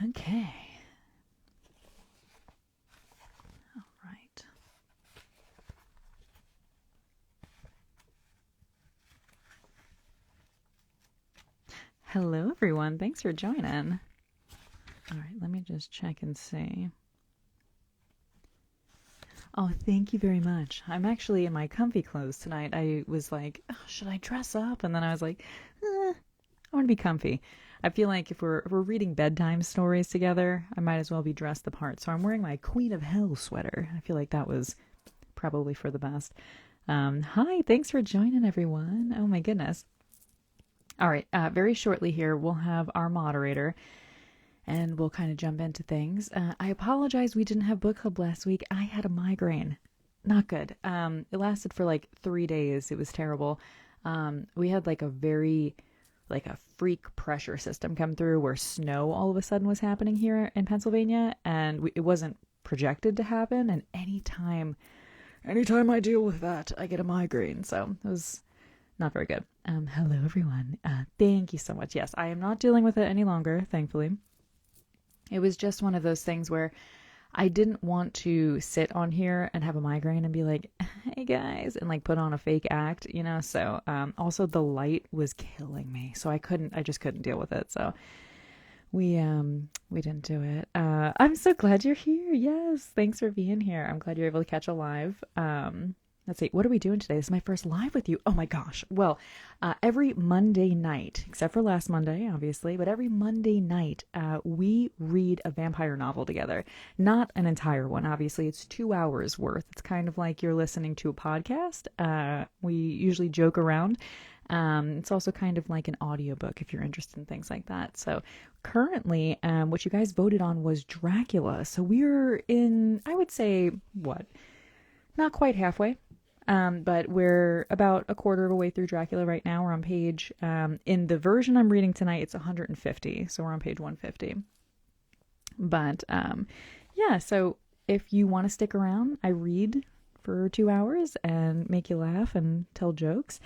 Okay. All right. Hello, everyone. Thanks for joining. All right, let me just check and see. Oh, thank you very much. I'm actually in my comfy clothes tonight. I was like, oh, should I dress up? And then I was like, I want to be comfy. I feel like if we're reading bedtime stories together, I might as well be dressed the part. So I'm wearing my Queen of Hell sweater. I feel like that was probably for the best. Hi, thanks for joining, everyone. Oh my goodness. All right, very shortly here, we'll have our moderator and we'll kind of jump into things. I apologize we didn't have book club last week. I had a migraine. Not good. It lasted for like 3 days. It was terrible. We had like a freak pressure system come through where snow all of a sudden was happening here in Pennsylvania, and it wasn't projected to happen. And anytime I deal with that, I get a migraine. So it was not very good. Hello, everyone. Thank you so much. Yes, I am not dealing with it any longer, thankfully. It was just one of those things where I didn't want to sit on here and have a migraine and be like, hey guys, and like put on a fake act, you know? So, also the light was killing me. So I just couldn't deal with it. So we didn't do it. I'm so glad you're here. Yes. Thanks for being here. I'm glad you're able to catch a live. Let's see, what are we doing today? This is my first live with you. Oh my gosh. Well, every Monday night, except for last Monday, obviously, but every Monday night, we read a vampire novel together. Not an entire one, obviously. It's 2 hours worth. It's kind of like you're listening to a podcast. We usually joke around. It's also kind of like an audiobook if you're interested in things like that. So currently, what you guys voted on was Dracula. So we're in, I would say, what? Not quite halfway. But we're about a quarter of a way through Dracula right now. We're on page, in the version I'm reading tonight, it's 150. So we're on page 150. But, yeah, so if you want to stick around, I read for 2 hours and make you laugh and tell jokes.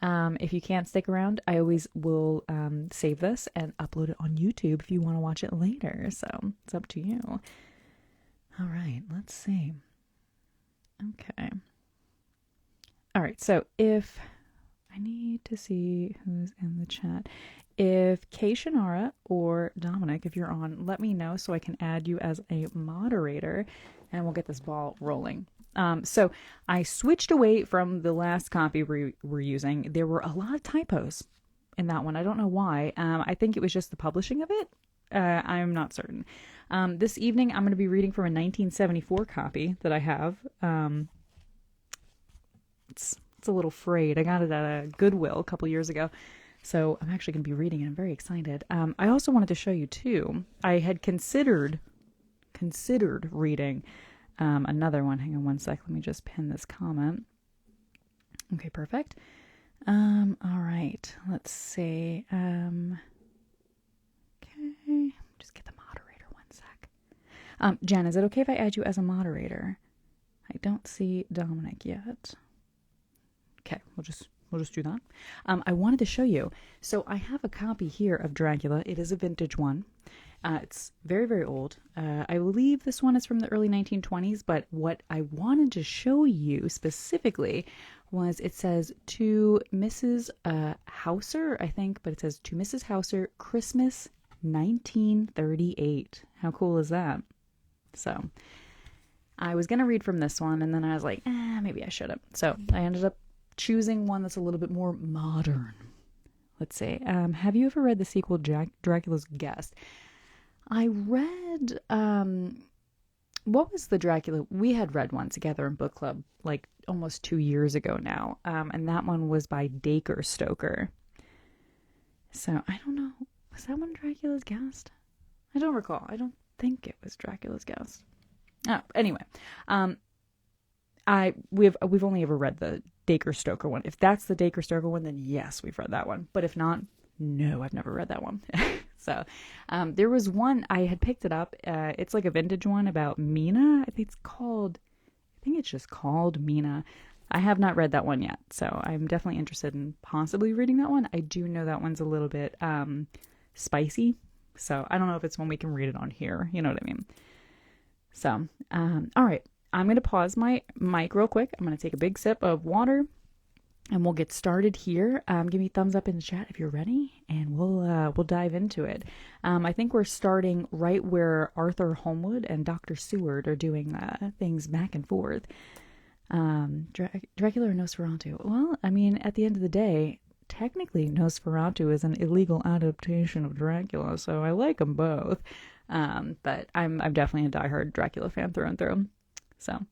If you can't stick around, I always will save this and upload it on YouTube if you want to watch it later. So it's up to you. All right, let's see. Okay. All right, so if I need to see who's in the chat. If Kay Shannara or Dominic, if you're on, let me know so I can add you as a moderator and we'll get this ball rolling. So I switched away from the last copy we were using. There were a lot of typos in that one. I don't know why. I think it was just the publishing of it. I'm not certain. This evening I'm going to be reading from a 1974 copy that I have. It's a little frayed. I got it at a Goodwill a couple years ago. So I'm actually going to be reading it. I'm very excited. I also wanted to show you too. I had considered reading another one. Hang on one sec. Let me just pin this comment. Okay, perfect. All right. Let's see. Okay. Just get the moderator one sec. Jen, is it okay if I add you as a moderator? I don't see Dominic yet. Okay, we'll just do that. I wanted to show you. So I have a copy here of Dracula. It is a vintage one. It's very, very old. I believe this one is from the early 1920s, but what I wanted to show you specifically was it says to Mrs. Hauser, I think, but it says to Mrs. Hauser, Christmas 1938. How cool is that? So I was going to read from this one, and then I was like, maybe I shouldn't. So I ended up choosing one that's a little bit more modern. Let's see. Have you ever read the sequel, Dracula's Guest? I read, what was the Dracula? We had read one together in book club like almost 2 years ago now. And that one was by Dacre Stoker. So I don't know. Was that one Dracula's Guest? I don't recall. I don't think it was Dracula's Guest. Oh, anyway. We've only ever read the Dacre Stoker one. If that's the Dacre Stoker one, then yes, we've read that one. But if not, no, I've never read that one. So there was one, I had picked it up. It's like a vintage one about Mina. I think it's just called Mina. I have not read that one yet, so I'm definitely interested in possibly reading that one. I do know that one's a little bit spicy, So I don't know if it's when we can read it on here. You know what I mean? So, all right. I'm going to pause my mic real quick. I'm going to take a big sip of water and we'll get started here. Give me a thumbs up in the chat if you're ready, and we'll dive into it. I think we're starting right where Arthur Holmwood and Dr. Seward are doing things back and forth. Dracula or Nosferatu? Well, I mean, at the end of the day, technically Nosferatu is an illegal adaptation of Dracula, so I like them both. But I'm definitely a diehard Dracula fan through and through. So,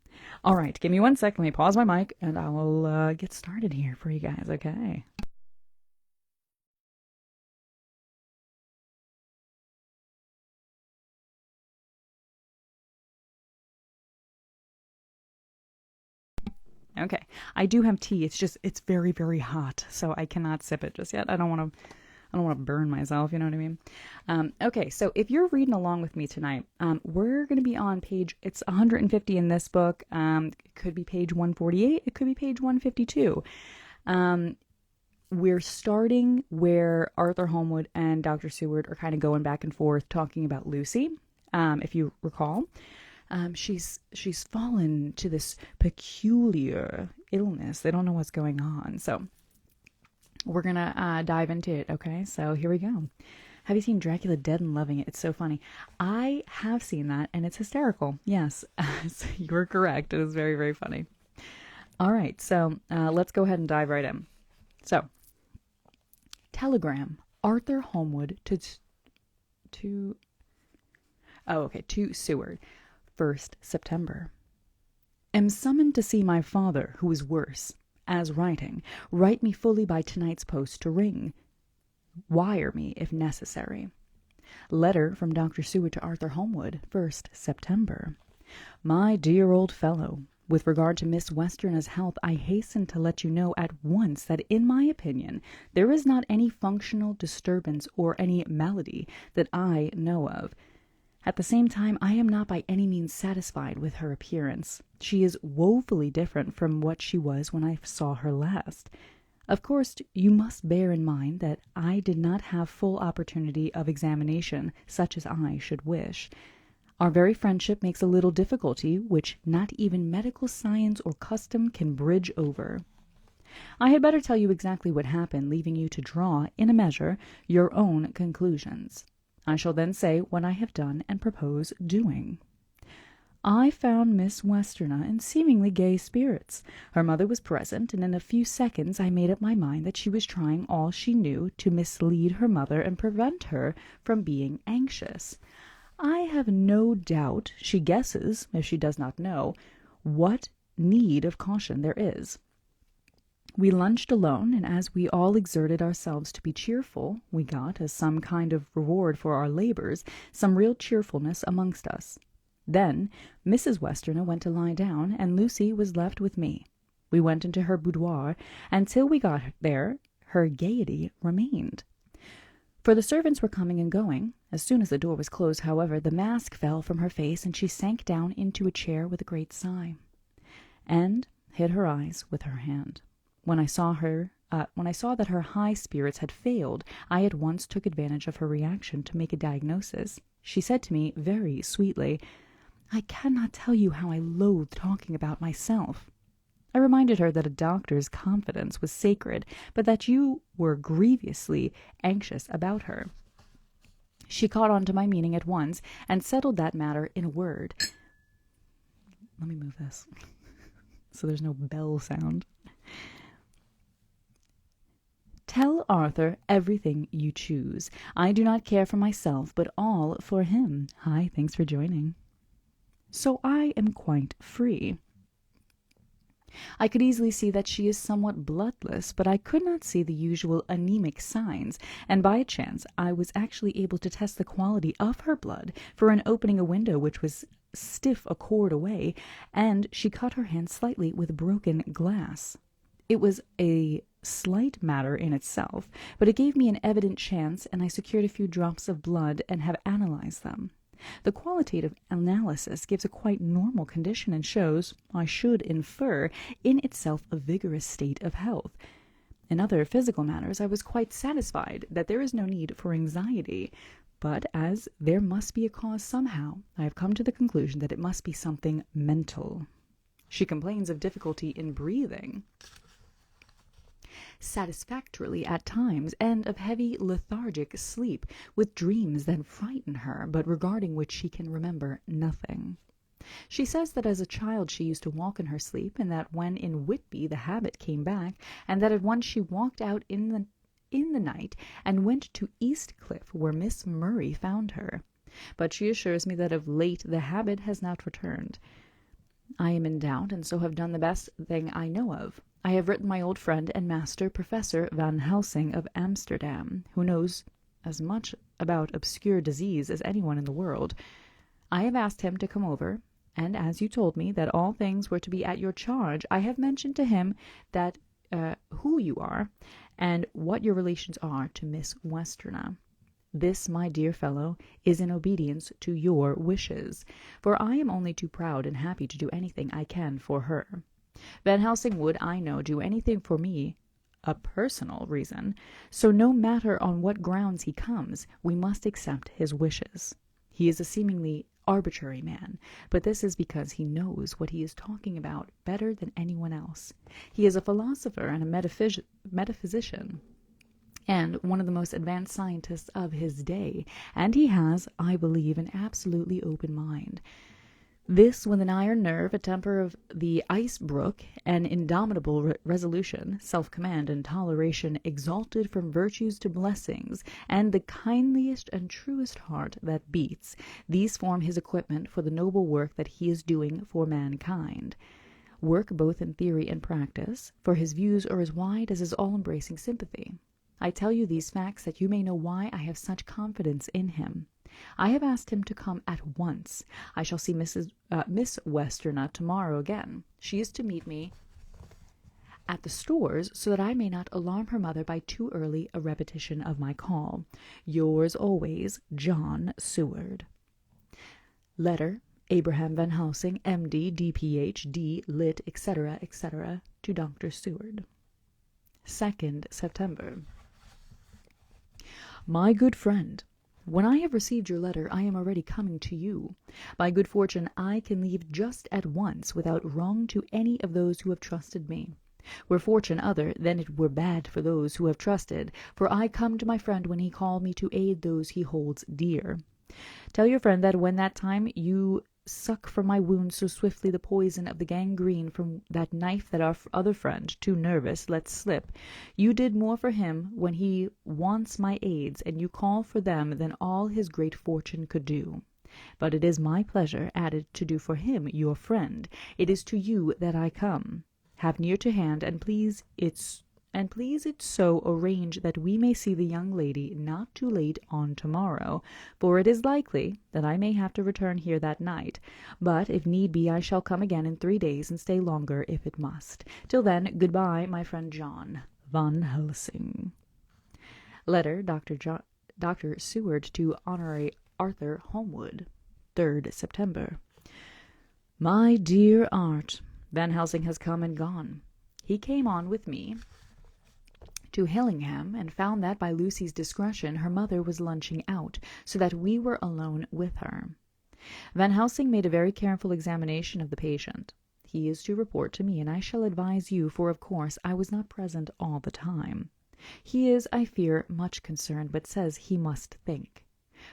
all right, give me 1 second. Let me pause my mic, and I will get started here for you guys, okay? Okay, I do have tea. It's very, very hot, so I cannot sip it just yet. I don't want to burn myself, you know what I mean? Okay, so if you're reading along with me tonight, we're going to be on it's 150 in this book. It could be page 148. It could be page 152. We're starting where Arthur Holmwood and Dr. Seward are kind of going back and forth talking about Lucy, if you recall. She's fallen to this peculiar illness. They don't know what's going on, so we're gonna dive into it. Okay, so here we go. Have you seen Dracula Dead and Loving It? It's so funny. I have seen that, and it's hysterical. Yes, so you're correct. It is very, very funny. All right, so let's go ahead and dive right in. So, telegram: Arthur Holmwood to Seward. 1st September. Am summoned to see my father, who is worse. As writing, write me fully by tonight's post to ring. Wire me if necessary. Letter from Dr. Seward to Arthur Holmwood, 1st September. My dear old fellow, with regard to Miss Westerna's health, I hasten to let you know at once that, in my opinion, there is not any functional disturbance or any malady that I know of. At the same time, I am not by any means satisfied with her appearance. She is woefully different from what she was when I saw her last. Of course, you must bear in mind that I did not have full opportunity of examination, such as I should wish. Our very friendship makes a little difficulty which not even medical science or custom can bridge over. I had better tell you exactly what happened, leaving you to draw, in a measure, your own conclusions. I shall then say what I have done and propose doing. I found Miss Westerna in seemingly gay spirits. Her mother was present, and in a few seconds I made up my mind that she was trying all she knew to mislead her mother and prevent her from being anxious. I have no doubt she guesses, if she does not know, what need of caution there is. We lunched alone, and as we all exerted ourselves to be cheerful, we got, as some kind of reward for our labors, some real cheerfulness amongst us. Then Mrs. Westerna went to lie down, and Lucy was left with me. We went into her boudoir, and till we got there, her gaiety remained. For the servants were coming and going. As soon as the door was closed, however, the mask fell from her face, and she sank down into a chair with a great sigh, and hid her eyes with her hand. When I saw that her high spirits had failed, I at once took advantage of her reaction to make a diagnosis. She said to me very sweetly, "I cannot tell you how I loathe talking about myself." I reminded her that a doctor's confidence was sacred, but that you were grievously anxious about her. She caught on to my meaning at once, and settled that matter in a word. Let me move this so there's no bell sound. Tell Arthur everything you choose. I do not care for myself, but all for him. Hi, thanks for joining. So I am quite free. I could easily see that she is somewhat bloodless, but I could not see the usual anemic signs, and by a chance I was actually able to test the quality of her blood, for in opening a window which was stiff a cord away, and she cut her hand slightly with broken glass. It was a slight matter in itself, but it gave me an evident chance, and I secured a few drops of blood and have analyzed them. The qualitative analysis gives a quite normal condition and shows, I should infer, in itself a vigorous state of health. In other physical matters I was quite satisfied that there is no need for anxiety. But as there must be a cause somehow, I have come to the conclusion that it must be something mental. She complains of difficulty in breathing satisfactorily at times, and of heavy lethargic sleep, with dreams that frighten her, but regarding which she can remember nothing. She says that as a child she used to walk in her sleep, and that when in Whitby the habit came back, and that at once she walked out in the night and went to East Cliff, where Miss Murray found her. But she assures me that of late the habit has not returned. I am in doubt, and so have done the best thing I know of. I have written my old friend and master, Professor Van Helsing of Amsterdam, who knows as much about obscure disease as anyone in the world. I have asked him to come over, and as you told me that all things were to be at your charge, I have mentioned to him that who you are, and what your relations are to Miss Westerner. This, my dear fellow, is in obedience to your wishes, for I am only too proud and happy to do anything I can for her. Van Helsing would, I know, do anything for me, a personal reason, so no matter on what grounds he comes, we must accept his wishes. He is a seemingly arbitrary man, but this is because he knows what he is talking about better than anyone else. He is a philosopher and a metaphysician, and one of the most advanced scientists of his day, and he has, I believe, an absolutely open mind. This with an iron nerve, a temper of the ice brook, an indomitable resolution, self-command, and toleration exalted from virtues to blessings, and the kindliest and truest heart that beats, these form his equipment for the noble work that he is doing for mankind. Work both in theory and practice, for his views are as wide as his all-embracing sympathy. I tell you these facts that you may know why I have such confidence in him. I have asked him to come at once. I shall see Miss Westerner tomorrow again. She is to meet me at the stores, so that I may not alarm her mother by too early a repetition of my call. Yours always, John Seward. Letter, Abraham Van Helsing, M.D., D.Ph., D. Lit., etc., etc., to Dr. Seward. 2nd September. My good friend, when I have received your letter, I am already coming to you. By good fortune, I can leave just at once, without wrong to any of those who have trusted me. Were fortune other, then it were bad for those who have trusted, for I come to my friend when he call me to aid those he holds dear. Tell your friend that when that time you suck from my wound so swiftly the poison of the gangrene from that knife that our other friend, too nervous, let slip, you did more for him when he wants my aids, and you call for them than all his great fortune could do. But it is my pleasure added to do for him, your friend. It is to you that I come. Have near to hand, and please it so arrange that we may see the young lady not too late on tomorrow, for it is likely that I may have to return here that night, but if need be I shall come again in 3 days and stay longer if it must. Till then, good-bye, my friend John Van Helsing. Letter, Dr. Seward to Honorary Arthur Holmwood, 3rd September. My dear Art, Van Helsing has come and gone. He came on with me to Hillingham, and found that by Lucy's discretion her mother was lunching out, so that we were alone with her. Van Helsing made a very careful examination of the patient. He is to report to me, and I shall advise you, for of course I was not present all the time. He is, I fear, much concerned, but says he must think.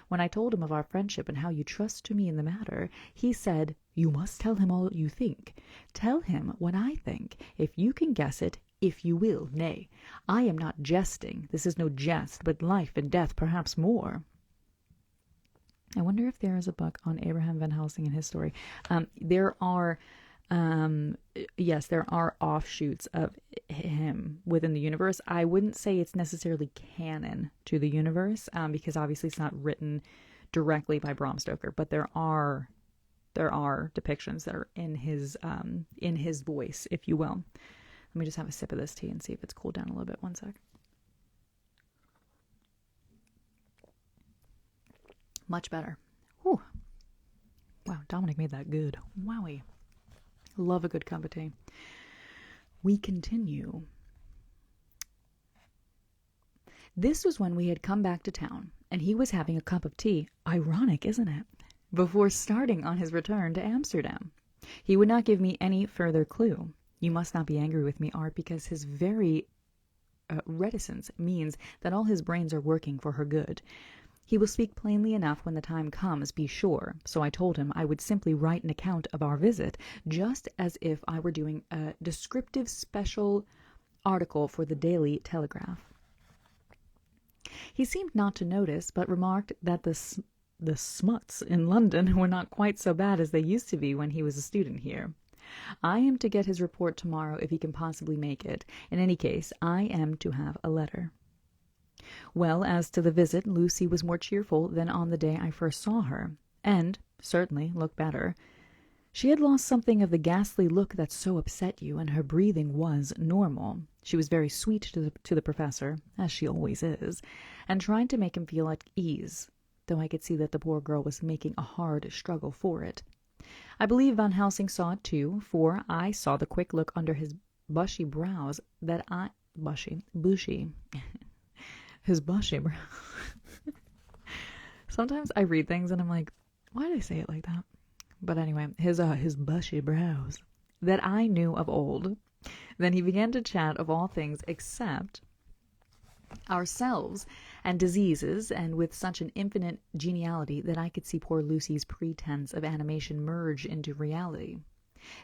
When I told him of our friendship and how you trust to me in the matter, he said, "You must tell him all you think. Tell him what I think, if you can guess it, if you will. Nay, I am not jesting. This is no jest, but life and death, perhaps more." I wonder if there is a book on Abraham Van Helsing and his story. There are offshoots of him within the universe. I wouldn't say it's necessarily canon to the universe, because obviously it's not written directly by Bram Stoker, but there are depictions that are in his voice, if you will. Let me just have a sip of this tea and see if it's cooled down a little bit. One sec. Much better. Whew. Wow, Dominic made that good. Wowie. Love a good cup of tea. We continue. This was when we had come back to town, and he was having a cup of tea, ironic, isn't it, before starting on his return to Amsterdam. He would not give me any further clue. You must not be angry with me, Art, because his very reticence means that all his brains are working for her good. He will speak plainly enough when the time comes, be sure. So I told him I would simply write an account of our visit, just as if I were doing a descriptive special article for the Daily Telegraph. He seemed not to notice, but remarked that the smuts in London were not quite so bad as they used to be when he was a student here. I am to get his report tomorrow if he can possibly make it. In any case, I am to have a letter. Well, as to the visit, Lucy was more cheerful than on the day I first saw her, and certainly looked better. She had lost something of the ghastly look that so upset you, and her breathing was normal. She was very sweet to the professor, as she always is, and tried to make him feel at ease, though I could see that the poor girl was making a hard struggle for it. I believe Van Helsing saw it too, for I saw the quick look under his bushy brows bushy. His bushy brows. Sometimes I read things and I'm like, why did I say it like that? But anyway, his bushy brows that I knew of old. Then he began to chat of all things except ourselves and diseases, and with such an infinite geniality that I could see poor Lucy's pretense of animation merge into reality.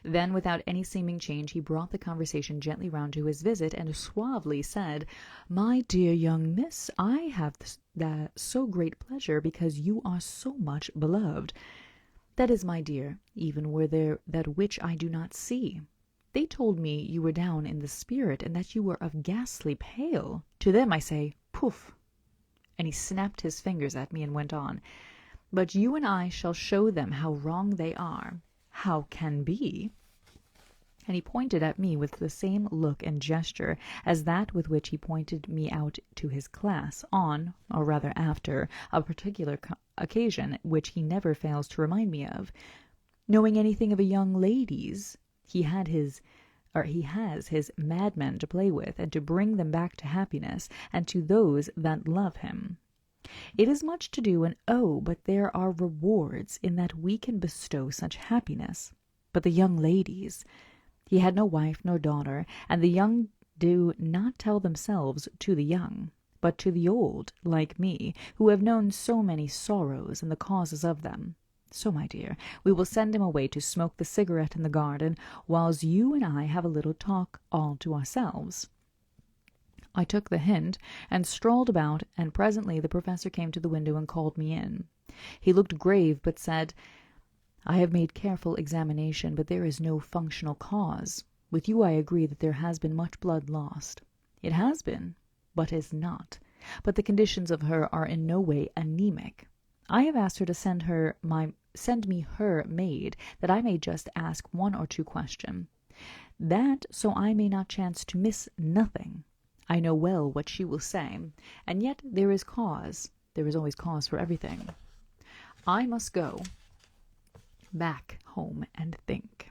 Then, without any seeming change, he brought the conversation gently round to his visit, and suavely said, "My dear young miss, I have the so great pleasure because you are so much beloved. That is, my dear, even were there that which I do not see. They told me you were down in the spirit, and that you were of ghastly pale. To them I say, poof!" And he snapped his fingers at me and went on, "But you and I shall show them how wrong they are. How can be?" And he pointed at me with the same look and gesture as that with which he pointed me out to his class on, or rather after, a particular occasion which he never fails to remind me of. Knowing anything of a young lady's, he has his madmen to play with, and to bring them back to happiness, and to those that love him. It is much to do, and but there are rewards in that we can bestow such happiness. But the young ladies, he had no wife nor daughter, and the young do not tell themselves to the young, but to the old, like me, who have known so many sorrows and the causes of them. So, my dear, we will send him away to smoke the cigarette in the garden, whiles you and I have a little talk all to ourselves. I took the hint, and strolled about, and presently the professor came to the window and called me in. He looked grave, but said, "I have made careful examination, but there is no functional cause. With you I agree that there has been much blood lost. It has been, but is not. But the conditions of her are in no way anemic. I have asked her to send me her maid, that I may just ask one or two questions. That so I may not chance to miss nothing. I know well what she will say, and yet there is cause. There is always cause for everything. I must go back home and think.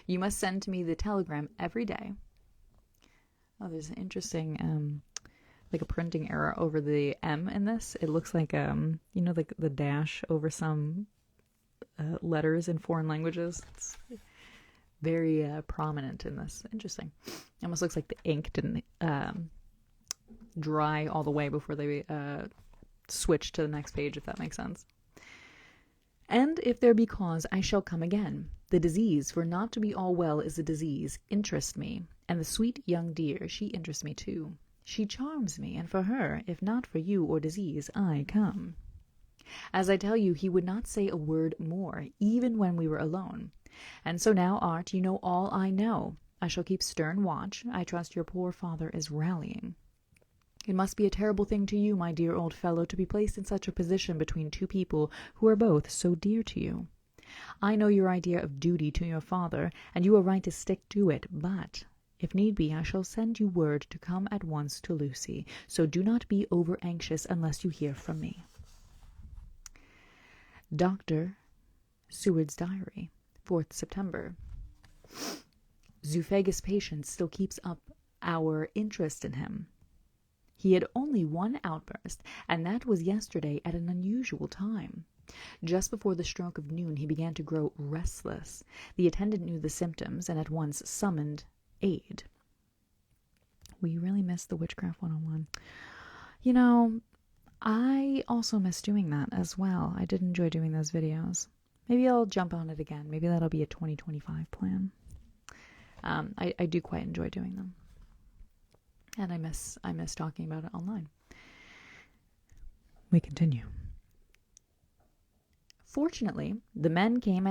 You must send to me the telegram every day." Oh, there's an interesting like a printing error over the M in this. It looks like like the dash over some letters in foreign languages. It's very prominent in this. Interesting. It almost looks like the ink didn't dry all the way before they switch to the next page, if that makes sense. "And if there be cause, I shall come again. The disease, for not to be all well is a disease, interests me, and the sweet young dear, she interests me too. She charms me, and for her, if not for you or disease, I come." As I tell you, he would not say a word more, even when we were alone. And so now, Art, you know all I know. I shall keep stern watch. I trust your poor father is rallying. It must be a terrible thing to you, my dear old fellow, to be placed in such a position between two people who are both so dear to you. I know your idea of duty to your father, and you are right to stick to it, but if need be, I shall send you word to come at once to Lucy, so do not be over-anxious unless you hear from me. Dr. Seward's Diary, 4th September. Zoophagus patient still keeps up our interest in him. He had only one outburst, and that was yesterday at an unusual time. Just before the stroke of noon he began to grow restless. The attendant knew the symptoms and at once summoned aid. We really missed the Witchcraft 101. You know, I also miss doing that as well. I did enjoy doing those videos. Maybe I'll jump on it again. Maybe that'll be a 2025 plan. I do quite enjoy doing them. And I miss talking about it online. We continue. Fortunately, the men came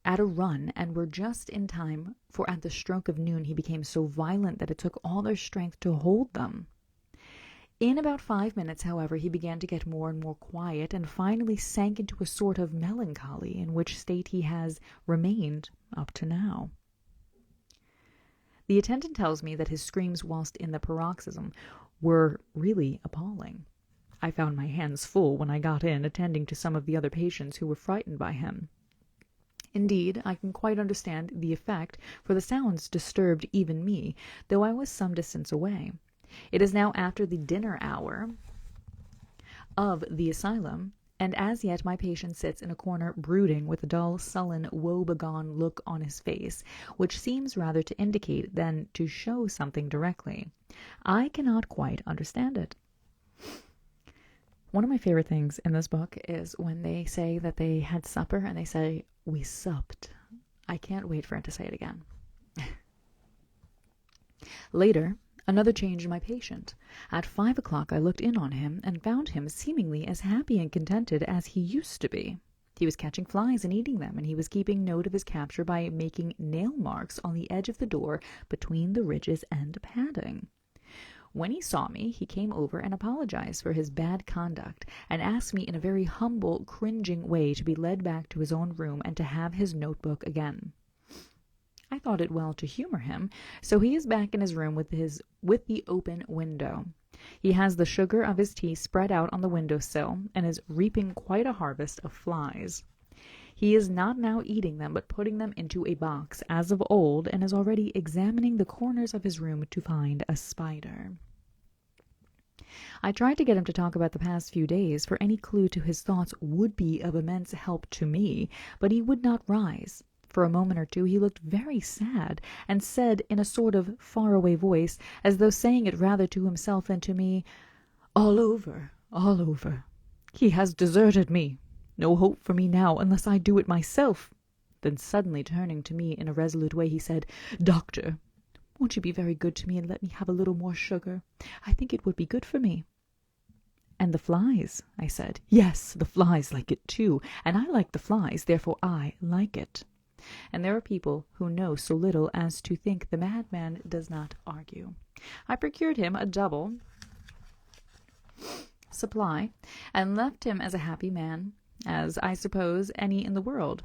at a run and were just in time, for at the stroke of noon he became so violent that it took all their strength to hold them. In about 5 minutes, however, he began to get more and more quiet and finally sank into a sort of melancholy, in which state he has remained up to now. The attendant tells me that his screams whilst in the paroxysm were really appalling. I found my hands full when I got in, attending to some of the other patients who were frightened by him. Indeed, I can quite understand the effect, for the sounds disturbed even me, though I was some distance away. It is now after the dinner hour of the asylum, and as yet my patient sits in a corner brooding with a dull, sullen, woe-begone look on his face, which seems rather to indicate than to show something directly. I cannot quite understand it. One of my favorite things in this book is when they say that they had supper and they say, "We supped." I can't wait for it to say it again. Later, another change in my patient. At 5 o'clock I looked in on him and found him seemingly as happy and contented as he used to be. He was catching flies and eating them, and he was keeping note of his capture by making nail marks on the edge of the door between the ridges and padding. When he saw me, he came over and apologized for his bad conduct, and asked me in a very humble, cringing way to be led back to his own room and to have his notebook again. I thought it well to humor him, so he is back in his room with the open window. He has the sugar of his tea spread out on the window-sill, and is reaping quite a harvest of flies. He is not now eating them, but putting them into a box, as of old, and is already examining the corners of his room to find a spider. I tried to get him to talk about the past few days, for any clue to his thoughts would be of immense help to me, but he would not rise. For a moment or two he looked very sad, and said in a sort of far-away voice, as though saying it rather to himself than to me, "All over, all over. He has deserted me. No hope for me now, unless I do it myself." Then suddenly turning to me in a resolute way, he said, "Doctor, won't you be very good to me and let me have a little more sugar? I think it would be good for me." "And the flies," I said. "Yes, the flies like it too, and I like the flies, therefore I like it." And there are people who know so little as to think the madman does not argue. I procured him a double supply, and left him as a happy man as, I suppose, any in the world.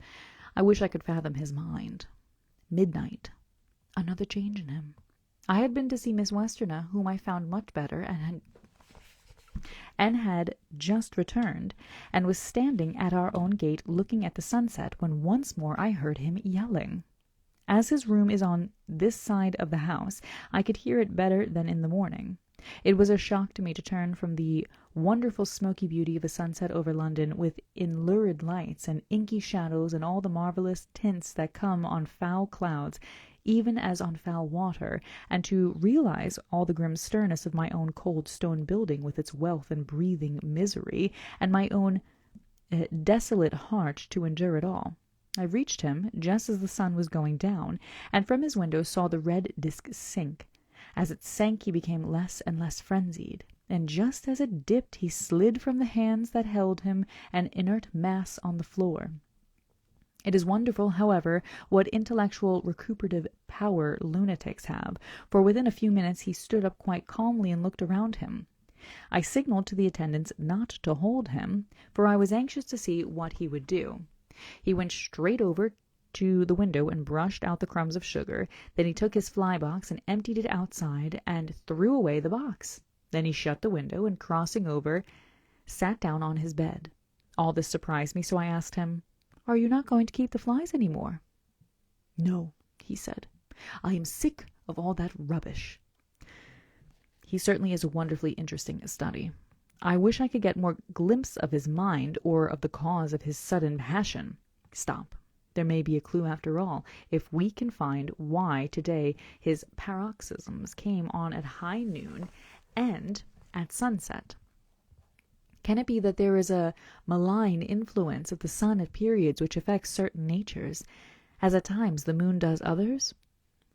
I wish I could fathom his mind. Midnight. Another change in him. I had been to see Miss Westerner, whom I found much better, and had just returned, and was standing at our own gate looking at the sunset, when once more I heard him yelling. As his room is on this side of the house, I could hear it better than in the morning. It was a shock to me to turn from the wonderful smoky beauty of a sunset over London, with lurid lights and inky shadows and all the marvellous tints that come on foul clouds, even as on foul water, and to realize all the grim sternness of my own cold stone building with its wealth and breathing misery, and my own desolate heart to endure it all. I reached him just as the sun was going down, and from his window saw the red disk sink. As it sank he became less and less frenzied, and just as it dipped he slid from the hands that held him, an inert mass on the floor. It is wonderful, however, what intellectual recuperative power lunatics have, for within a few minutes he stood up quite calmly and looked around him. I signalled to the attendants not to hold him, for I was anxious to see what he would do. He went straight over to the window and brushed out the crumbs of sugar. Then he took his fly-box and emptied it outside and threw away the box. Then he shut the window and, crossing over, sat down on his bed. All this surprised me, so I asked him, "Are you not going to keep the flies any more?" "No," he said. "I am sick of all that rubbish." He certainly is a wonderfully interesting study. I wish I could get more glimpse of his mind, or of the cause of his sudden passion. Stop. There may be a clue after all, if we can find why today his paroxysms came on at high noon and at sunset. Can it be that there is a malign influence of the sun at periods which affects certain natures, as at times the moon does others?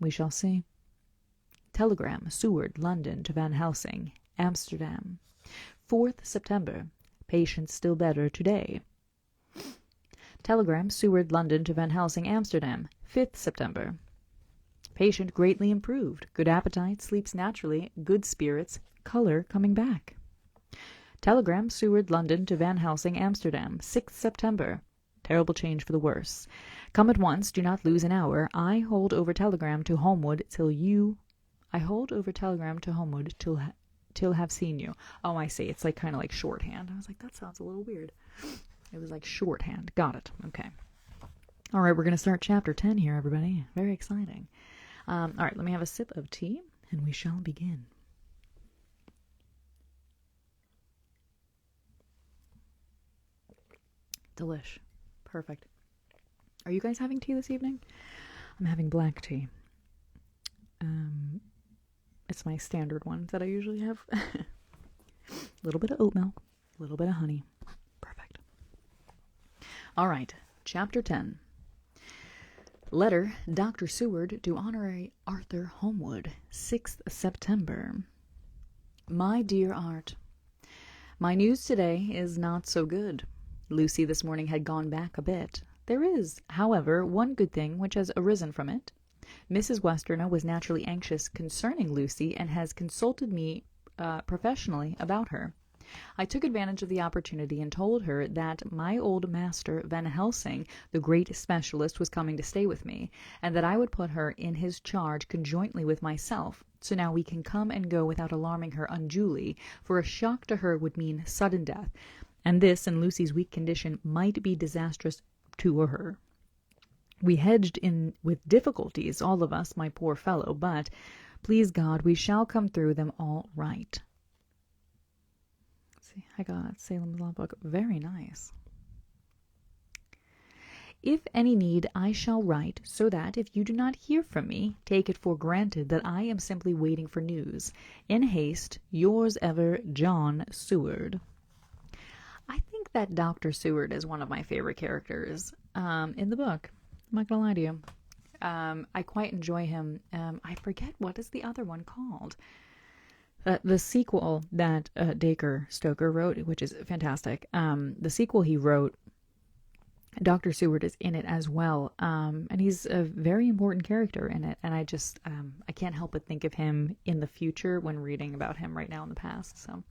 We shall see. Telegram, Seward, London, to Van Helsing, Amsterdam. 4th September. Patient still better today. Telegram, Seward, London, to Van Helsing, Amsterdam. 5th September. Patient greatly improved. Good appetite, sleeps naturally, good spirits, color coming back. Telegram, Seward, London, to Van Helsing, Amsterdam. 6th September. Terrible change for the worse. Come at once, do not lose an hour. I hold over telegram to Homewood till have seen you. Oh, I see. It's like kind of like shorthand. I was like, that sounds a little weird. It was like shorthand. Got it. Okay. All right, we're going to start chapter 10 here, everybody. Very exciting. All right, let me have a sip of tea, and we shall begin. Delish. Perfect. Are you guys having tea this evening? I'm having black tea. It's my standard one that I usually have. A little bit of oat milk, a little bit of honey. Perfect. All right, chapter 10. Letter, Dr. Seward to Honorary Arthur Homewood, 6th September. My dear Art, my news today is not so good. Lucy this morning had gone back a bit. There is, however, one good thing which has arisen from it. Mrs. Westerner was naturally anxious concerning Lucy, and has consulted me professionally about her. I took advantage of the opportunity and told her that my old master Van Helsing, the great specialist, was coming to stay with me, and that I would put her in his charge conjointly with myself, so now we can come and go without alarming her unduly, for a shock to her would mean sudden death, and this, in Lucy's weak condition, might be disastrous to her. We hedged in with difficulties, all of us, my poor fellow, but, please God, we shall come through them all right. Let's see, I got Salem's Law Book. Very nice. If any need, I shall write, so that, if you do not hear from me, take it for granted that I am simply waiting for news. In haste, yours ever, John Seward. I think that Dr. Seward is one of my favorite characters in the book. I'm not gonna lie to you. I quite enjoy him. I forget, what is the other one called? The sequel that Dacre Stoker wrote, which is fantastic. The sequel he wrote, Dr. Seward is in it as well. And he's a very important character in it. And I just, I can't help but think of him in the future when reading about him right now in the past. So,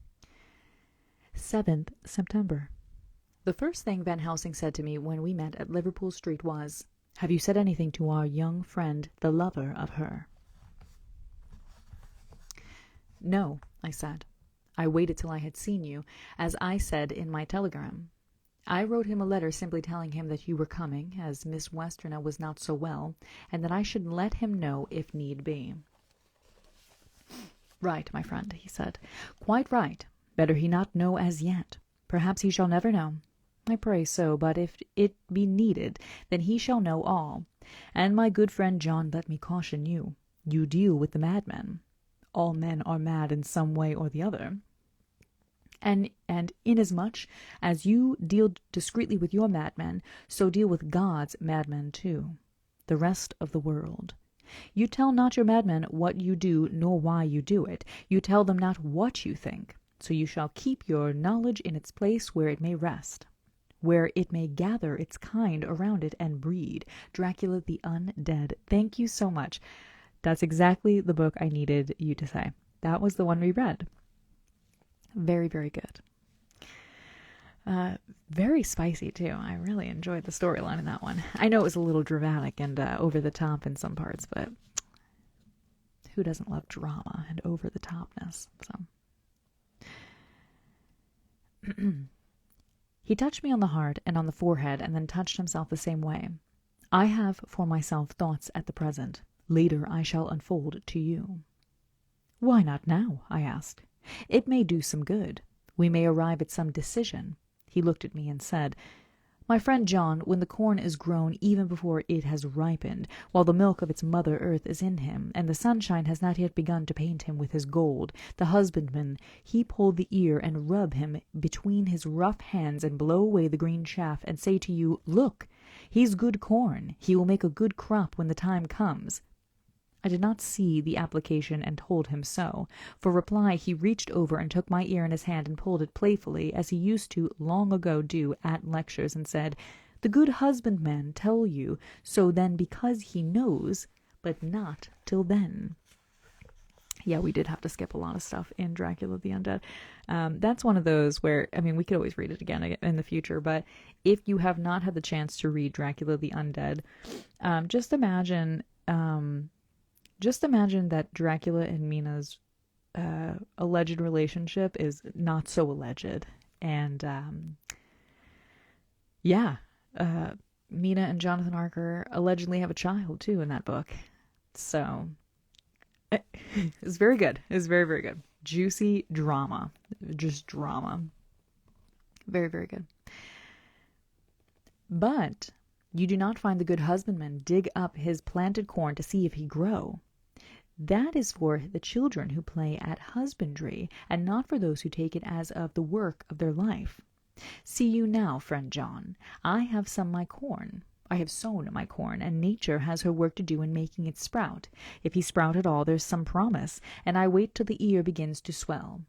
7th September. The first thing Van Helsing said to me when we met at Liverpool Street was, "Have you said anything to our young friend, the lover of her?" "No," I said. "I waited till I had seen you, as I said in my telegram. I wrote him a letter simply telling him that you were coming, as Miss Westerner was not so well, and that I should let him know if need be." "Right, my friend," he said. "Quite right. Better he not know as yet. Perhaps he shall never know. I pray so, but if it be needed, then he shall know all. And my good friend John, let me caution you. You deal with the madmen. All men are mad in some way or the other. And inasmuch as you deal discreetly with your madmen, so deal with God's madmen too, the rest of the world. You tell not your madmen what you do, nor why you do it. You tell them not what you think. So you shall keep your knowledge in its place where it may rest, where it may gather its kind around it and breed. Dracula the Undead. Thank you so much. That's exactly the book I needed you to say. That was the one we read. Very, very good. Very spicy, too. I really enjoyed the storyline in that one. I know it was a little dramatic and over the top in some parts, but who doesn't love drama and over the topness? So. He touched me on the heart and on the forehead, and then touched himself the same way. I have for myself thoughts at the present. Later I shall unfold to you. "Why not now?" I asked. "It may do some good. We may arrive at some decision." He looked at me and said, "My friend John, when the corn is grown even before it has ripened, while the milk of its mother earth is in him, and the sunshine has not yet begun to paint him with his gold, the husbandman, he pull the ear and rub him between his rough hands and blow away the green chaff, and say to you, 'Look, he's good corn, he will make a good crop when the time comes.'" I did not see the application and told him so. For reply he reached over and took my ear in his hand and pulled it playfully, as he used to long ago do at lectures, and said, "The good husbandman tell you so then because he knows, but not till then." Yeah, we did have to skip a lot of stuff in Dracula the Undead. That's one of those where, I mean, we could always read it again in the future, but if you have not had the chance to read Dracula the Undead, just imagine that Dracula and Mina's alleged relationship is not so alleged. And Mina and Jonathan Harker allegedly have a child too in that book. So it's very good. It's very, very good. Juicy drama. Just drama. Very, very good. But you do not find the good husbandman dig up his planted corn to see if he grow. That is for the children who play at husbandry, and not for those who take it as of the work of their life. See you now, friend John, I have sown my corn, and nature has her work to do in making it sprout. If he sprout at all, there's some promise, and I wait till the ear begins to swell."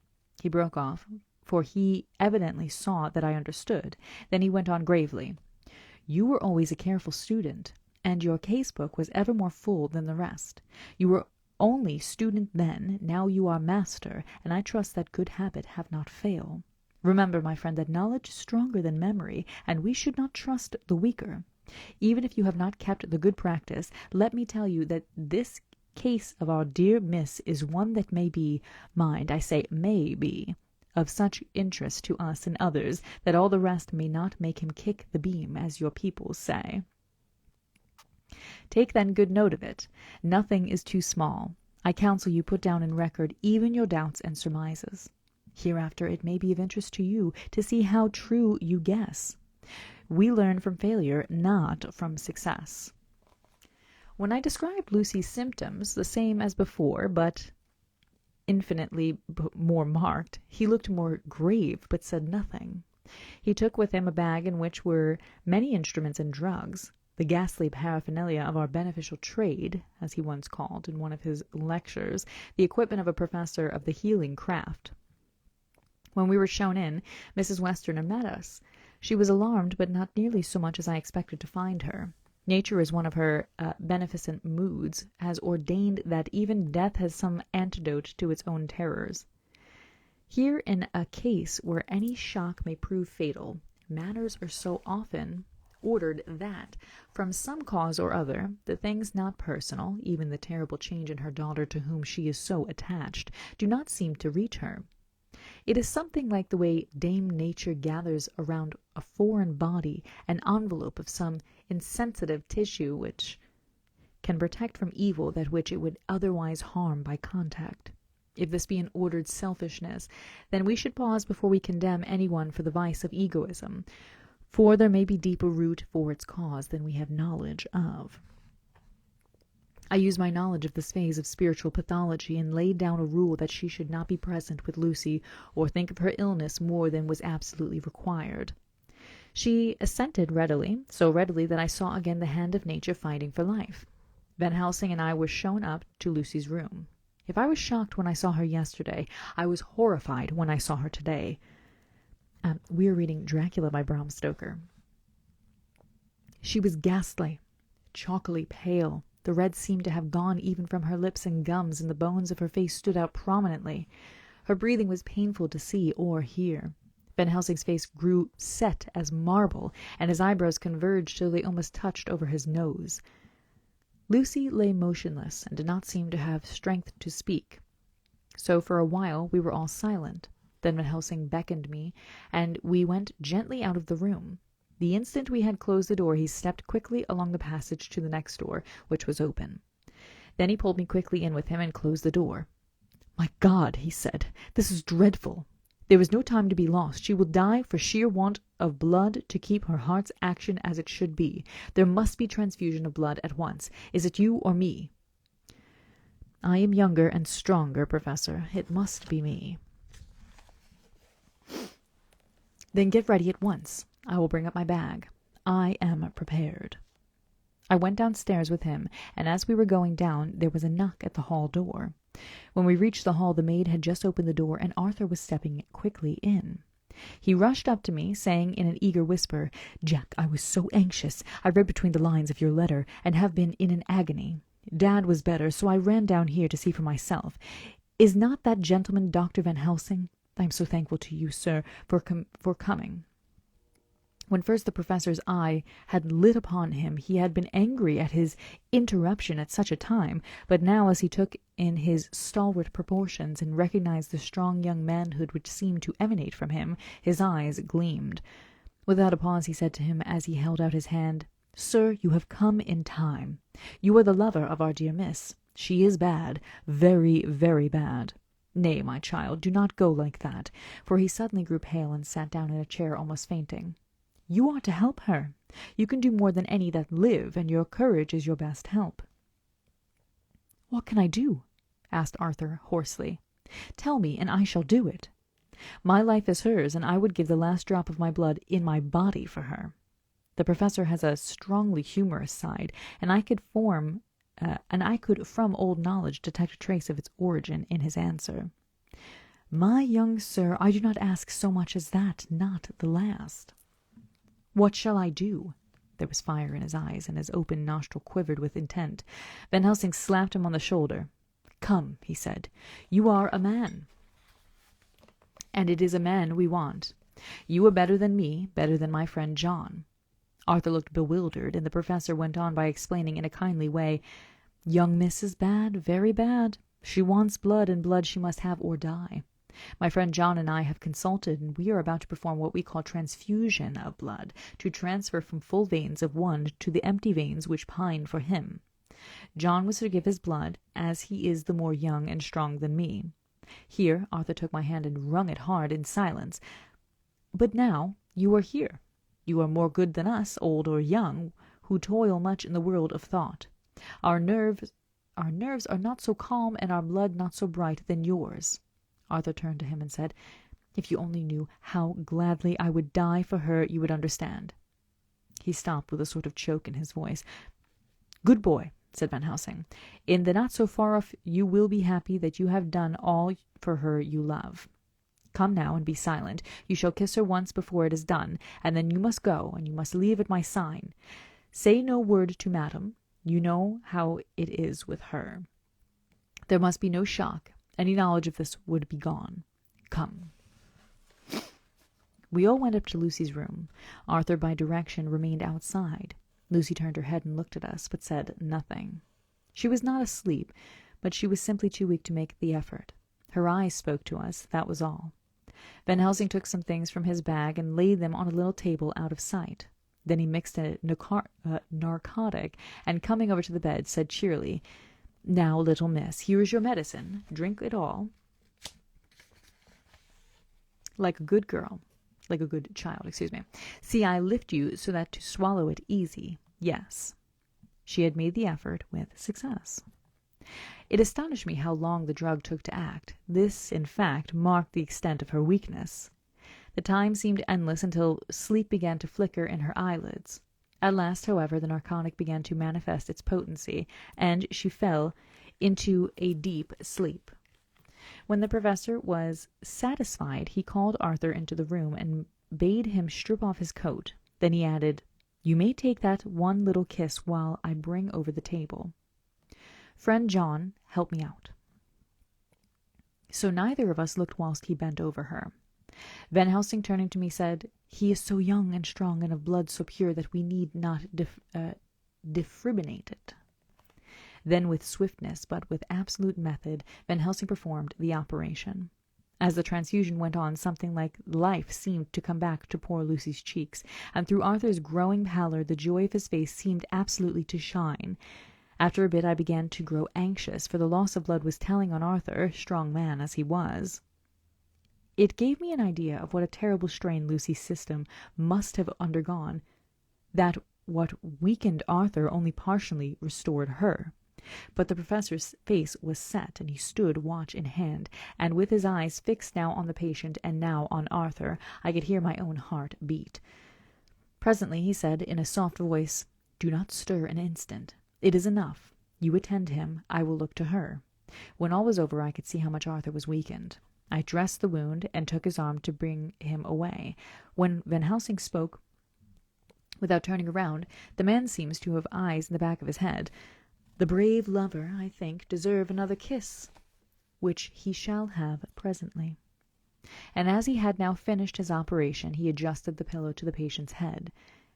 He broke off, for he evidently saw that I understood. Then he went on gravely, "You were always a careful student, and your case-book was ever more full than the rest. You were only student then, now you are master, and I trust that good habit have not fail. Remember, my friend, that knowledge is stronger than memory, and we should not trust the weaker. Even if you have not kept the good practice, let me tell you that this case of our dear Miss is one that may be, mind, I say may be, of such interest to us and others, that all the rest may not make him kick the beam, as your people say. Take then good note of it. Nothing is too small. I counsel you put down in record even your doubts and surmises. Hereafter it may be of interest to you to see how true you guess. We learn from failure, not from success. When I described Lucy's symptoms, the same as before, but infinitely more marked, he looked more grave, but said nothing. He took with him a bag in which were many instruments and drugs, the ghastly paraphernalia of our beneficial trade, as he once called in one of his lectures, the equipment of a professor of the healing craft. When we were shown in, Mrs. Westerner met us. She was alarmed, but not nearly so much as I expected to find her. Nature, is one of her beneficent moods, has ordained that even death has some antidote to its own terrors. Here, in a case where any shock may prove fatal, matters are so often ordered that, from some cause or other, the things not personal, even the terrible change in her daughter to whom she is so attached, do not seem to reach her. It is something like the way Dame Nature gathers around a foreign body an envelope of some insensitive tissue which can protect from evil that which it would otherwise harm by contact. If this be an ordered selfishness, then we should pause before we condemn anyone for the vice of egoism, for there may be deeper root for its cause than we have knowledge of. I used my knowledge of this phase of spiritual pathology, and laid down a rule that she should not be present with Lucy, or think of her illness more than was absolutely required. She assented readily, so readily that I saw again the hand of nature fighting for life. Van Helsing and I were shown up to Lucy's room. If I was shocked when I saw her yesterday, I was horrified when I saw her today. We are reading Dracula by Bram Stoker. She was ghastly, chalkily pale. The red seemed to have gone even from her lips and gums, and the bones of her face stood out prominently. Her breathing was painful to see or hear. Van Helsing's face grew set as marble, and his eyebrows converged till they almost touched over his nose. Lucy lay motionless, and did not seem to have strength to speak. So for a while we were all silent. Then Van Helsing beckoned me, and we went gently out of the room. The instant we had closed the door, he stepped quickly along the passage to the next door, which was open. Then he pulled me quickly in with him and closed the door. "My God," he said, "this is dreadful. There is no time to be lost. She will die for sheer want of blood to keep her heart's action as it should be. There must be transfusion of blood at once. Is it you or me?" "I am younger and stronger, Professor. It must be me." "Then get ready at once. I will bring up my bag. I am prepared." I went downstairs with him, and as we were going down there was a knock at the hall door. When we reached the hall the maid had just opened the door, and Arthur was stepping quickly in. He rushed up to me, saying in an eager whisper, "Jack, I was so anxious. I read between the lines of your letter, and have been in an agony. Dad was better, so I ran down here to see for myself. Is not that gentleman Dr. Van Helsing? I am so thankful to you, sir, for coming." When first the professor's eye had lit upon him, he had been angry at his interruption at such a time, but now, as he took in his stalwart proportions and recognized the strong young manhood which seemed to emanate from him, his eyes gleamed. Without a pause he said to him, as he held out his hand, "Sir, you have come in time. You are the lover of our dear miss. She is bad, very, very bad. Nay, my child, do not go like that," for he suddenly grew pale and sat down in a chair almost fainting. "You are to help her. You can do more than any that live, and your courage is your best help." "What can I do?" asked Arthur hoarsely. "Tell me, and I shall do it. My life is hers, and I would give the last drop of my blood in my body for her." The professor has a strongly humorous side, and I could from old knowledge detect a trace of its origin in his answer. "My young sir, I do not ask so much as that, not the last." "What shall I do?" There was fire in his eyes, and his open nostril quivered with intent. Van Helsing slapped him on the shoulder. "Come," he said, "you are a man, and it is a man we want. You are better than me, better than my friend John." Arthur looked bewildered, and the professor went on by explaining in a kindly way, "Young miss is bad, very bad. She wants blood, and blood she must have or die. My friend John and I have consulted, and we are about to perform what we call transfusion of blood, to transfer from full veins of one to the empty veins which pine for him. John was to give his blood, as he is the more young and strong than me." Here Arthur took my hand and wrung it hard in silence. "But now you are here. You are more good than us, old or young, who toil much in the world of thought. Our nerves are not so calm, and our blood not so bright than yours." Arthur turned to him and said, "If you only knew how gladly I would die for her, you would understand." He stopped with a sort of choke in his voice. "Good boy," said Van Helsing. "In the not so far off you will be happy that you have done all for her you love. Come now and be silent. You shall kiss her once before it is done, and then you must go, and you must leave at my sign. Say no word to madam. You know how it is with her. There must be no shock. Any knowledge of this would be gone. Come." We all went up to Lucy's room. Arthur, by direction, remained outside. Lucy turned her head and looked at us, but said nothing. She was not asleep, but she was simply too weak to make the effort. Her eyes spoke to us, that was all. Van Helsing took some things from his bag and laid them on a little table out of sight. Then he mixed a narcotic, and coming over to the bed, said cheerily, "Now, little miss, here is your medicine. Drink it all, like a good child. See, I lift you so that to swallow it easy. Yes." She had made the effort with success. It astonished me how long the drug took to act. This, in fact, marked the extent of her weakness. The time seemed endless until sleep began to flicker in her eyelids. At last, however, the narcotic began to manifest its potency, and she fell into a deep sleep. When the professor was satisfied, he called Arthur into the room and bade him strip off his coat. Then he added, "You may take that one little kiss while I bring over the table. Friend John, help me out." So neither of us looked whilst he bent over her. Van Helsing, turning to me, said, "He is so young and strong, and of blood so pure that we need not defibrillate it." Then, with swiftness, but with absolute method, Van Helsing performed the operation. As the transfusion went on, something like life seemed to come back to poor Lucy's cheeks, and through Arthur's growing pallor the joy of his face seemed absolutely to shine. After a bit I began to grow anxious, for the loss of blood was telling on Arthur, strong man as he was. It gave me an idea of what a terrible strain Lucy's system must have undergone, that what weakened Arthur only partially restored her. But the professor's face was set, and he stood watch in hand, and with his eyes fixed now on the patient and now on Arthur, I could hear my own heart beat. Presently he said in a soft voice, "Do not stir an instant. It is enough. You attend him. I will look to her." When all was over I could see how much Arthur was weakened. I dressed the wound and took his arm to bring him away. When Van Helsing spoke, without turning around, the man seems to have eyes in the back of his head. "The brave lover, I think, deserve another kiss, which he shall have presently." And as he had now finished his operation, he adjusted the pillow to the patient's head.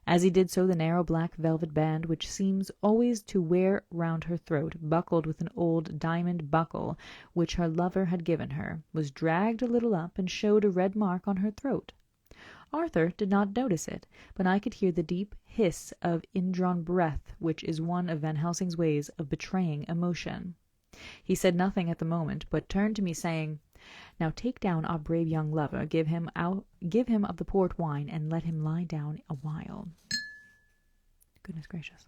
As he did so, the narrow black velvet band, which seems always to wear round her throat, buckled with an old diamond buckle which her lover had given her, was dragged a little up and showed a red mark on her throat. Arthur did not notice it, but I could hear the deep hiss of indrawn breath, which is one of Van Helsing's ways of betraying emotion. He said nothing at the moment, but turned to me, saying, "Now take down our brave young lover, give him of the port wine, and let him lie down a while." Goodness gracious.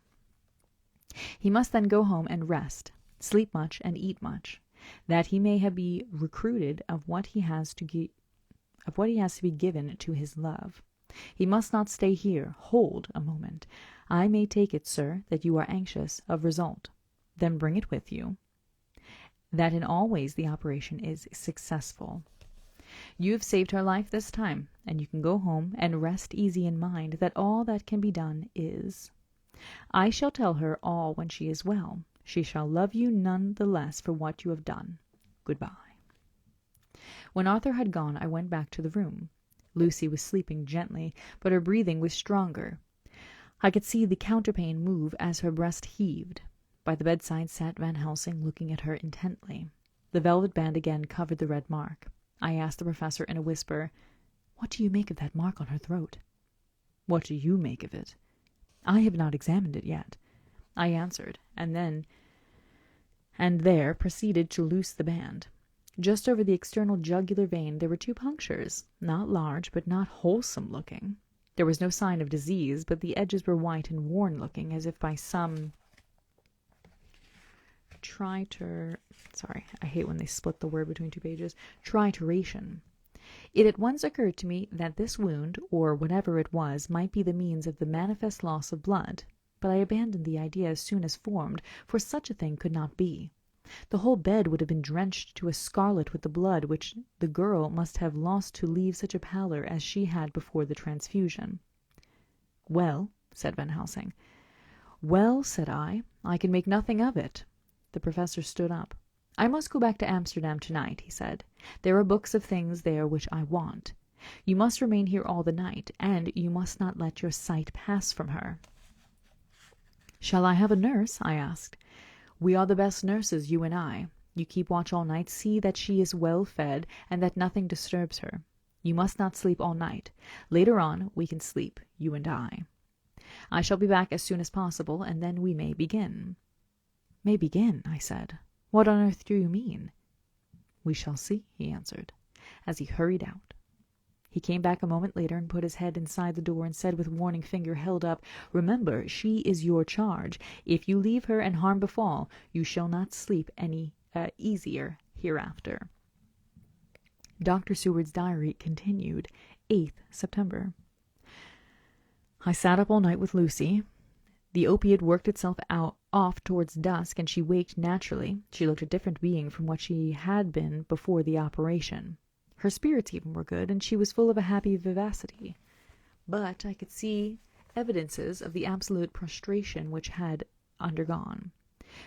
"He must then go home and rest, sleep much, and eat much, that he may be recruited of what he has to be given to his love. He must not stay here. Hold a moment. I may take it, sir, that you are anxious of result. Then bring it with you, that in all ways the operation is successful. You have saved her life this time, and you can go home and rest easy in mind that all that can be done is. I shall tell her all when she is well. She shall love you none the less for what you have done. Goodbye." When Arthur had gone, I went back to the room. Lucy was sleeping gently, but her breathing was stronger. I could see the counterpane move as her breast heaved. By the bedside sat Van Helsing, looking at her intently. The velvet band again covered the red mark. I asked the professor in a whisper, "What do you make of that mark on her throat?" "What do you make of it?" "I have not examined it yet," I answered, and there proceeded to loose the band. Just over the external jugular vein there were 2 punctures, not large, but not wholesome looking. There was no sign of disease, but the edges were white and worn looking, as if by some sorry, I hate when they split the word between 2 pages, trituration. It at once occurred to me that this wound, or whatever it was, might be the means of the manifest loss of blood, but I abandoned the idea as soon as formed, for such a thing could not be. The whole bed would have been drenched to a scarlet with the blood which the girl must have lost to leave such a pallor as she had before the transfusion. "Well," said Van Helsing. "Well," said I can make nothing of it." The professor stood up. "I must go back to Amsterdam tonight," he said. "There are books of things there which I want. You must remain here all the night, and you must not let your sight pass from her." "Shall I have a nurse?" I asked. "We are the best nurses, you and I. You keep watch all night, see that she is well fed, and that nothing disturbs her. You must not sleep all night. Later on we can sleep, you and I. I shall be back as soon as possible, and then we may begin." "May begin?" I said. "What on earth do you mean?" "We shall see," he answered, as he hurried out. He came back a moment later and put his head inside the door and said with warning finger held up, "Remember, she is your charge. If you leave her and harm befall, you shall not sleep any easier hereafter." Dr. Seward's diary continued, 8th September. I sat up all night with Lucy. The opiate worked itself off towards dusk, and she waked naturally. She looked a different being from what she had been before the operation. Her spirits even were good, and she was full of a happy vivacity. But I could see evidences of the absolute prostration which had undergone.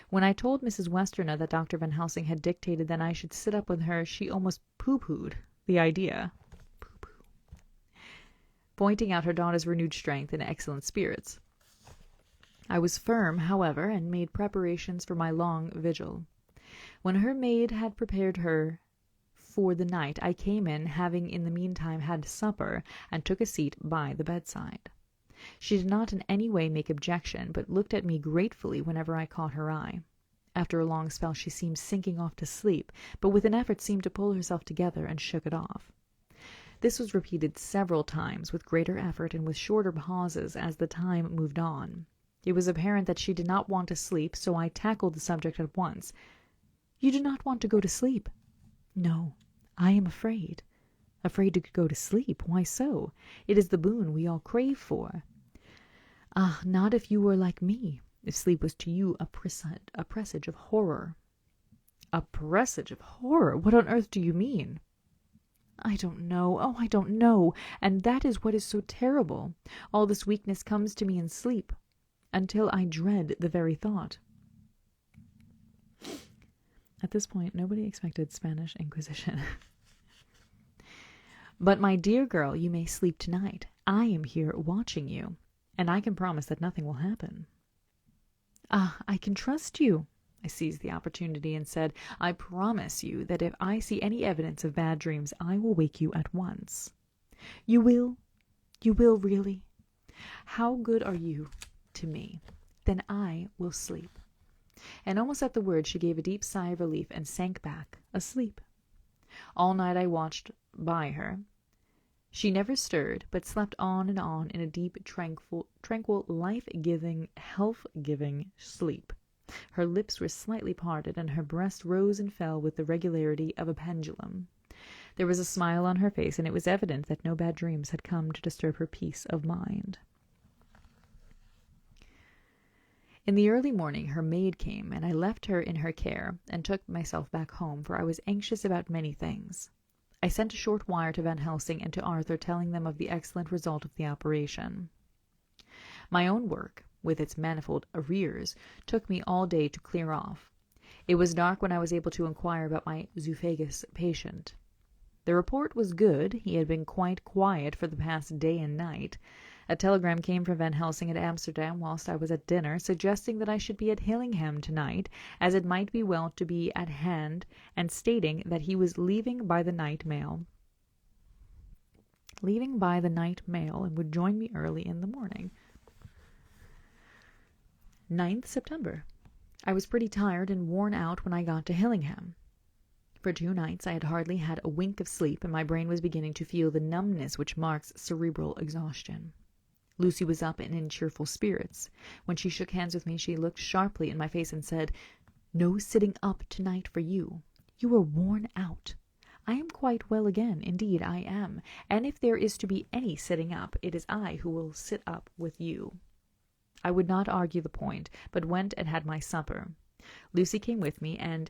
When I told Mrs. Westerner that Dr. Van Helsing had dictated that I should sit up with her, she almost pooh-poohed the idea, pointing out her daughter's renewed strength and excellent spirits. I was firm, however, and made preparations for my long vigil. When her maid had prepared her for the night, I came in, having in the meantime had supper, and took a seat by the bedside. She did not in any way make objection, but looked at me gratefully whenever I caught her eye. After a long spell she seemed sinking off to sleep, but with an effort seemed to pull herself together and shook it off. This was repeated several times, with greater effort and with shorter pauses as the time moved on. It was apparent that she did not want to sleep, so I tackled the subject at once. "You do not want to go to sleep?" "No, I am afraid." "Afraid to go to sleep? Why so? It is the boon we all crave for." "Ah, not if you were like me. If sleep was to you a presage of horror." "A presage of horror? What on earth do you mean?" "I don't know. Oh, I don't know. And that is what is so terrible. All this weakness comes to me in sleep, until I dread the very thought." At this point, nobody expected Spanish Inquisition. "But, my dear girl, you may sleep tonight. I am here watching you, and I can promise that nothing will happen." "Ah, I can trust you." I seized the opportunity and said, "I promise you that if I see any evidence of bad dreams, I will wake you at once." "You will? You will really? How good are you to me? Then I will sleep." And almost at the word she gave a deep sigh of relief and sank back, asleep. All night I watched by her. She never stirred, but slept on in a deep, tranquil, life-giving, health-giving sleep. Her lips were slightly parted, and her breast rose and fell with the regularity of a pendulum. There was a smile on her face, and it was evident that no bad dreams had come to disturb her peace of mind. In the early morning her maid came, and I left her in her care, and took myself back home, for I was anxious about many things. I sent a short wire to Van Helsing and to Arthur, telling them of the excellent result of the operation. My own work, with its manifold arrears, took me all day to clear off. It was dark when I was able to inquire about my zoophagous patient. The report was good. He had been quite quiet for the past day and night. A telegram came from Van Helsing at Amsterdam whilst I was at dinner, suggesting that I should be at Hillingham tonight, as it might be well to be at hand, and stating that he was leaving by the night mail. And would join me early in the morning. 9th September. I was pretty tired and worn out when I got to Hillingham. For 2 nights I had hardly had a wink of sleep, and my brain was beginning to feel the numbness which marks cerebral exhaustion. Lucy was up and in cheerful spirits. When she shook hands with me, she looked sharply in my face and said, "No sitting up tonight for you. You are worn out. I am quite well again, indeed I am, and if there is to be any sitting up, it is I who will sit up with you." I would not argue the point, but went and had my supper. Lucy came with me, and,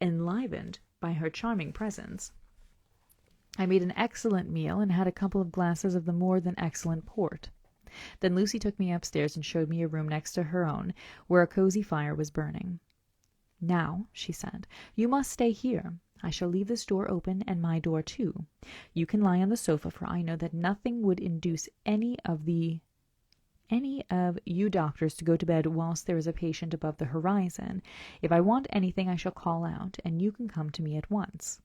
enlivened by her charming presence, I made an excellent meal and had a couple of glasses of the more than excellent port. Then Lucy took me upstairs and showed me a room next to her own, where a cozy fire was burning. "Now," she said, "you must stay here. I shall leave this door open, and my door too. You can lie on the sofa, for I know that nothing would induce any of you doctors to go to bed whilst there is a patient above the horizon. If I want anything I shall call out, and you can come to me at once."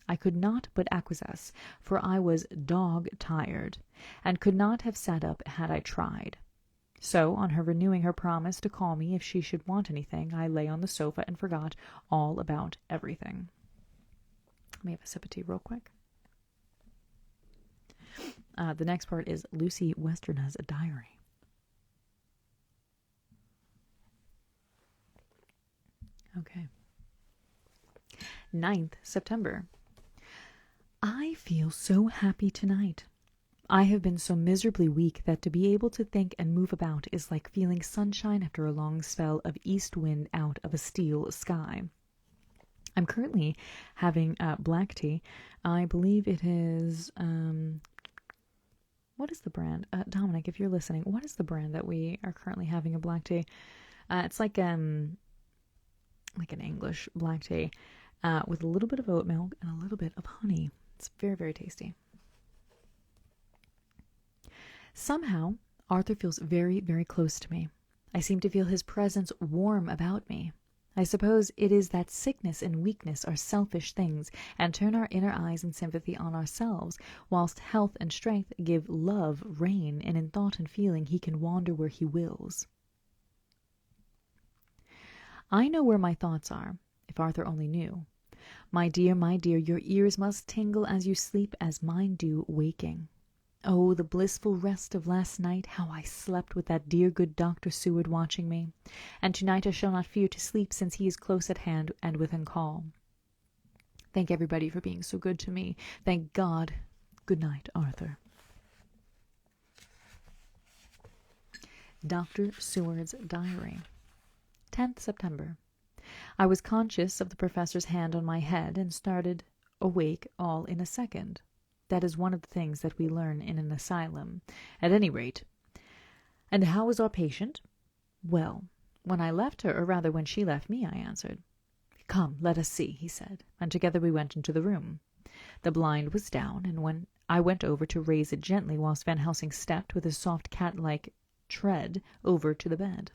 I could not but acquiesce, for I was dog-tired, and could not have sat up had I tried. So, on her renewing her promise to call me if she should want anything, I lay on the sofa and forgot all about everything. Let me have a sip of tea real quick. The next part is Lucy Westerna's diary. Okay. 9th September. I feel so happy tonight. I have been so miserably weak that to be able to think and move about is like feeling sunshine after a long spell of east wind out of a steel sky. I'm currently having black tea. I believe it is, what is the brand? Dominic, if you're listening, what is the brand that we are currently having a black tea? It's like an English black tea with a little bit of oat milk and a little bit of honey. It's very, very tasty. Somehow, Arthur feels very, very close to me. I seem to feel his presence warm about me. I suppose it is that sickness and weakness are selfish things, and turn our inner eyes in sympathy on ourselves, whilst health and strength give love rein, and in thought and feeling he can wander where he wills. I know where my thoughts are, if Arthur only knew. My dear, your ears must tingle as you sleep, as mine do waking. Oh, the blissful rest of last night, how I slept with that dear good Dr. Seward watching me, and tonight I shall not fear to sleep, since he is close at hand and within call. Thank everybody for being so good to me. Thank God. Good night, Arthur. Dr. Seward's Diary. 10th September. I was conscious of the professor's hand on my head, and started awake all in a second. That is one of the things that we learn in an asylum, at any rate. And how is our patient? Well, when I left her, or rather when she left me, I answered. Come, let us see, he said, and together we went into the room. The blind was down, and when I went over to raise it gently, whilst Van Helsing stepped with his soft cat-like tread over to the bed.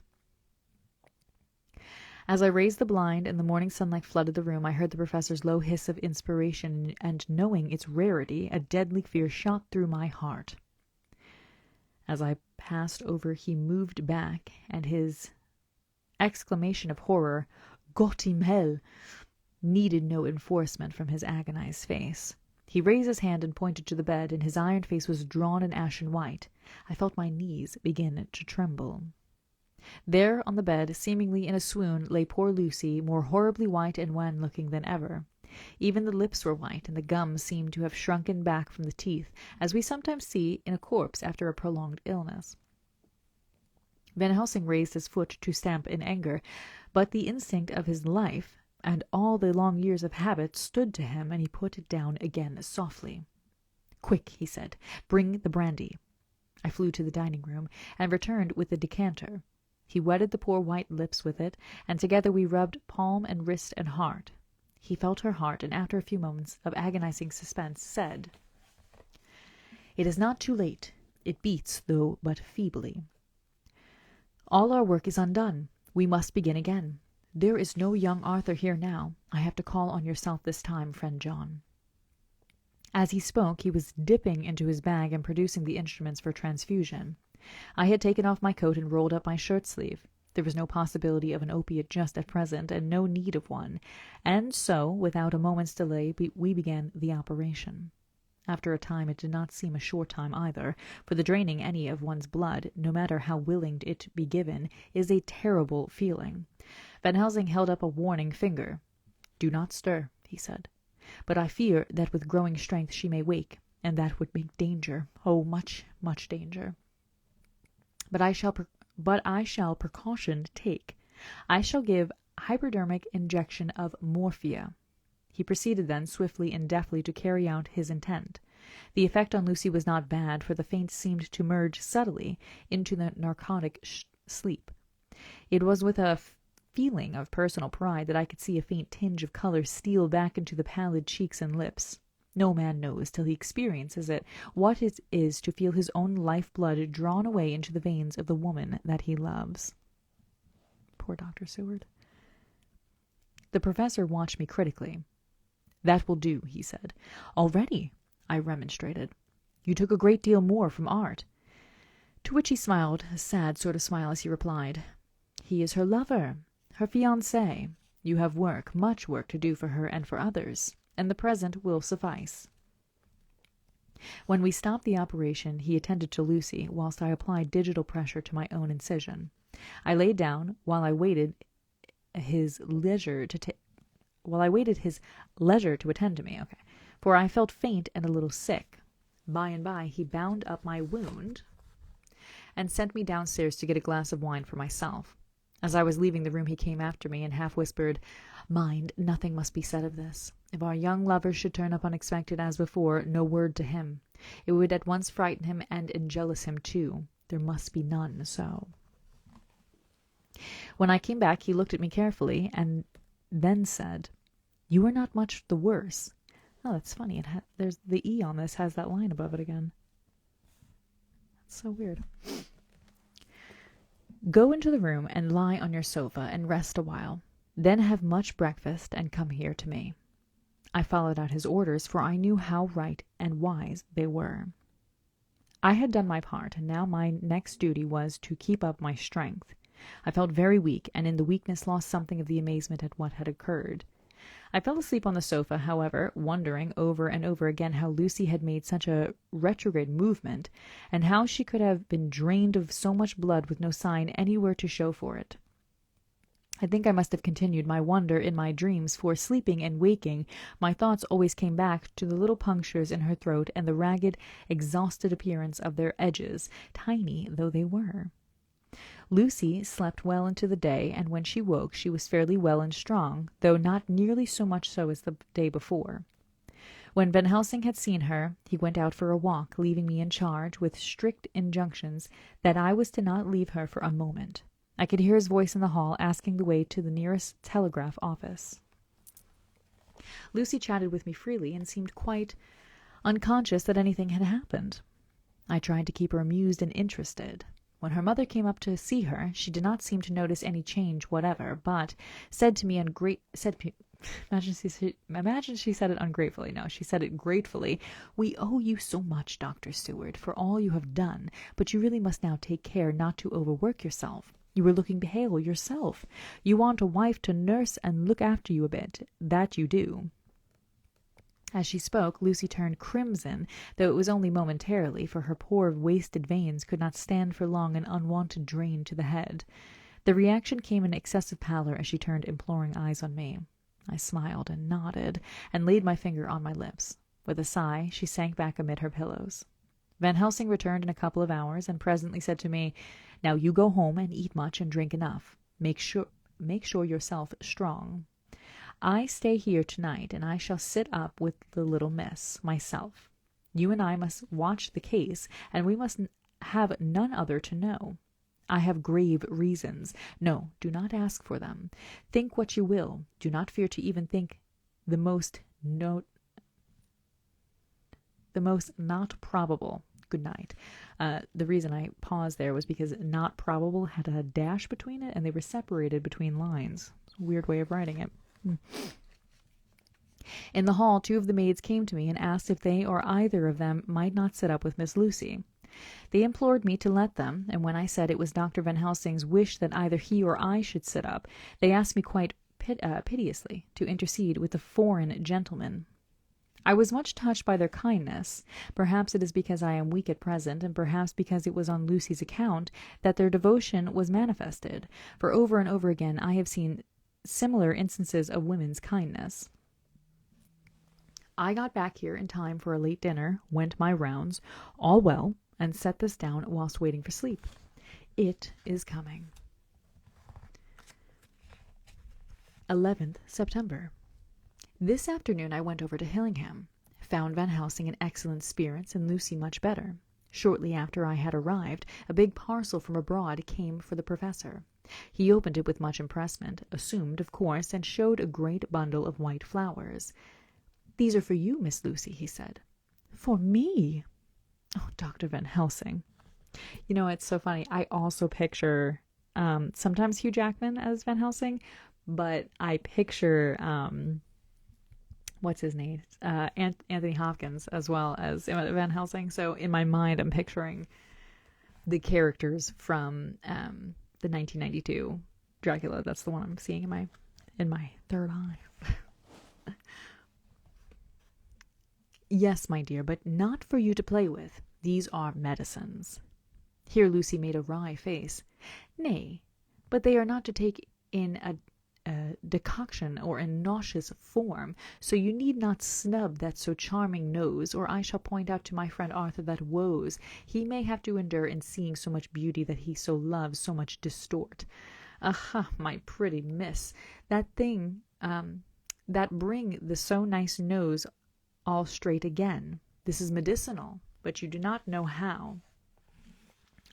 As I raised the blind and the morning sunlight flooded the room, I heard the professor's low hiss of inspiration, and knowing its rarity, a deadly fear shot through my heart. As I passed over, he moved back, and his exclamation of horror, Gott im Himmel, needed no enforcement from his agonized face. He raised his hand and pointed to the bed, and his iron face was drawn and ashen white. I felt my knees begin to tremble. There on the bed, seemingly in a swoon, lay poor Lucy, more horribly white and wan-looking than ever. Even the lips were white, and the gums seemed to have shrunken back from the teeth, as we sometimes see in a corpse after a prolonged illness. Van Helsing raised his foot to stamp in anger, but the instinct of his life and all the long years of habit stood to him, and he put it down again softly. "Quick," he said, "bring the brandy." I flew to the dining-room, and returned with the decanter. He wetted the poor white lips with it, and together we rubbed palm and wrist and heart. He felt her heart, and after a few moments of agonizing suspense, said, "It is not too late. It beats, though but feebly. All our work is undone. We must begin again. There is no young Arthur here now. I have to call on yourself this time, friend John." As he spoke, he was dipping into his bag and producing the instruments for transfusion. I had taken off my coat and rolled up my shirt-sleeve. There was no possibility of an opiate just at present, and no need of one, and so, without a moment's delay, we began the operation. After a time, it did not seem a short time either, for the draining any of one's blood, no matter how willing it be given, is a terrible feeling. Van Helsing held up a warning finger. "Do not stir," he said. "But I fear that with growing strength she may wake, and that would make danger. Oh, much, much danger. But I shall precaution take. I shall give hypodermic injection of morphia." He proceeded then swiftly and deftly to carry out his intent. The effect on Lucy was not bad, for the faint seemed to merge subtly into the narcotic sleep. It was with a feeling of personal pride that I could see a faint tinge of color steal back into the pallid cheeks and lips. No man knows, till he experiences it, what it is to feel his own life-blood drawn away into the veins of the woman that he loves. Poor Dr. Seward. The professor watched me critically. "That will do," he said. "Already," I remonstrated. "You took a great deal more from art." To which he smiled, a sad sort of smile, as he replied, "He is her lover, her fiancé. You have work, much work to do for her and for others, and the present will suffice." When we stopped the operation, he attended to Lucy, whilst I applied digital pressure to my own incision. I lay down while I waited his leisure to attend to me, for I felt faint and a little sick. By and by he bound up my wound and sent me downstairs to get a glass of wine for myself. As I was leaving the room, he came after me and half whispered, "Mind, nothing must be said of this. If our young lover should turn up unexpected as before, no word to him. It would at once frighten him and enjealous him too. There must be none so." When I came back, he looked at me carefully, and then said, "You are not much the worse." Oh, that's funny. There's the E on this has that line above it again. That's so weird. "Go into the room and lie on your sofa and rest a while. Then have much breakfast and come here to me." I followed out his orders, for I knew how right and wise they were. I had done my part, and now my next duty was to keep up my strength. I felt very weak, and in the weakness lost something of the amazement at what had occurred. I fell asleep on the sofa, however, wondering over and over again how Lucy had made such a retrograde movement, and how she could have been drained of so much blood with no sign anywhere to show for it. I think I must have continued my wonder in my dreams, for sleeping and waking, my thoughts always came back to the little punctures in her throat and the ragged, exhausted appearance of their edges, tiny though they were. Lucy slept well into the day, and when she woke she was fairly well and strong, though not nearly so much so as the day before. When Van Helsing had seen her, he went out for a walk, leaving me in charge, with strict injunctions that I was to not leave her for a moment. I could hear his voice in the hall, asking the way to the nearest telegraph office. Lucy chatted with me freely, and seemed quite unconscious that anything had happened. I tried to keep her amused and interested. When her mother came up to see her, she did not seem to notice any change whatever, but said to me imagine she said it ungratefully. No, she said it gratefully. "We owe you so much, Dr. Seward, for all you have done, but you really must now take care not to overwork yourself. You are looking pale yourself. You want a wife to nurse and look after you a bit. That you do." As she spoke, Lucy turned crimson, though it was only momentarily, for her poor wasted veins could not stand for long an unwonted drain to the head. The reaction came in excessive pallor as she turned imploring eyes on me. I smiled and nodded, and laid my finger on my lips. With a sigh, she sank back amid her pillows. Van Helsing returned in a couple of hours, and presently said to me, "Now you go home and eat much and drink enough. Make sure yourself strong. I stay here tonight, and I shall sit up with the little miss myself. You and I must watch the case, and we must have none other to know. I have grave reasons. No, do not ask for them. Think what you will. Do not fear to even think the most not probable. Good night." The reason I paused there was because not probable had a dash between it, and they were separated between lines. It's a weird way of writing it. In the hall, two of the maids came to me and asked if they or either of them might not sit up with Miss Lucy. They implored me to let them, and when I said it was Dr. Van Helsing's wish that either he or I should sit up, they asked me quite piteously to intercede with the foreign gentleman. I was much touched by their kindness. Perhaps it is because I am weak at present, and perhaps because it was on Lucy's account, that their devotion was manifested, for over and over again I have seen similar instances of women's kindness. I got back here in time for a late dinner, went my rounds, all well, and set this down whilst waiting for sleep. It is coming. 11th September. This afternoon I went over to Hillingham, found Van Helsing in excellent spirits and Lucy much better. Shortly after I had arrived, a big parcel from abroad came for the professor. He opened it with much empressement, assumed, of course, and showed a great bundle of white flowers. "These are for you, Miss Lucy," he said. "For me?" Oh, Dr. Van Helsing. You know, it's so funny. I also picture sometimes Hugh Jackman as Van Helsing, but I picture what's his name? Anthony Hopkins as well as Van Helsing. So in my mind, I'm picturing the characters from the 1992 Dracula. That's the one I'm seeing in my third eye. "Yes, my dear, but not for you to play with. These are medicines." Here Lucy made a wry face. "Nay, but they are not to take in a decoction or in nauseous form, so you need not snub that so charming nose, or I shall point out to my friend Arthur that woes he may have to endure in seeing so much beauty that he so loves so much distort. Aha, my pretty miss, that thing that bring the so nice nose all straight again. This is medicinal, but you do not know how.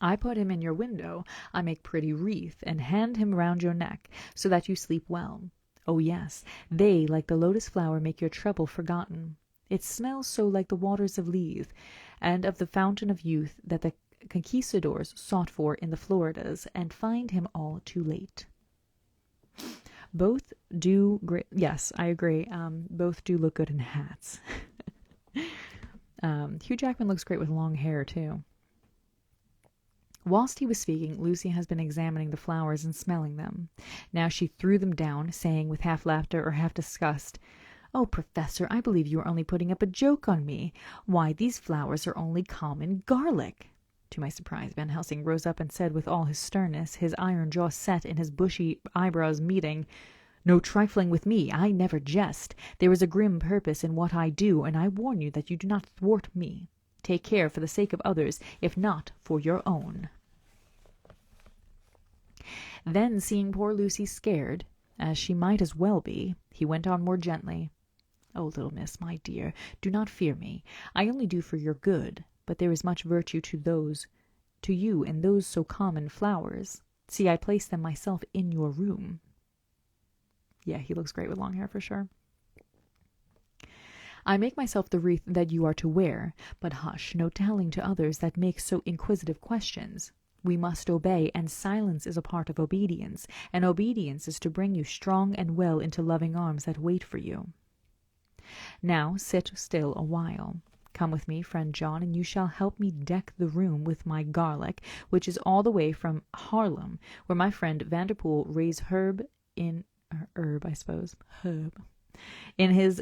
I put him in your window, I make pretty wreath, and hand him round your neck, so that you sleep well. Oh yes, they, like the lotus flower, make your trouble forgotten. It smells so like the waters of Lethe, and of the fountain of youth that the conquistadors sought for in the Floridas, and find him all too late. Both do great. Yes, I agree. Both do look good in hats. Hugh Jackman looks great with long hair, too. Whilst he was speaking, Lucy has been examining the flowers and smelling them. Now she threw them down, saying with half laughter or half disgust, "Oh, Professor, I believe you are only putting up a joke on me. Why, these flowers are only common garlic." To my surprise, Van Helsing rose up and said with all his sternness, his iron jaw set and his bushy eyebrows meeting, "No trifling with me. I never jest. There is a grim purpose in what I do, and I warn you that you do not thwart me. Take care for the sake of others, if not for your own." Then, seeing poor Lucy scared, as she might as well be, he went on more gently. "Oh, little miss, my dear, do not fear me. I only do for your good. But there is much virtue to you in those so common flowers. See, I placed them myself in your room." Yeah, he looks great with long hair for sure. "I make myself the wreath that you are to wear, but hush, no telling to others that make so inquisitive questions. We must obey, and silence is a part of obedience, and obedience is to bring you strong and well into loving arms that wait for you. Now sit still a while. Come with me, friend John, and you shall help me deck the room with my garlic, which is all the way from Haarlem, where my friend Vanderpool raised herb in his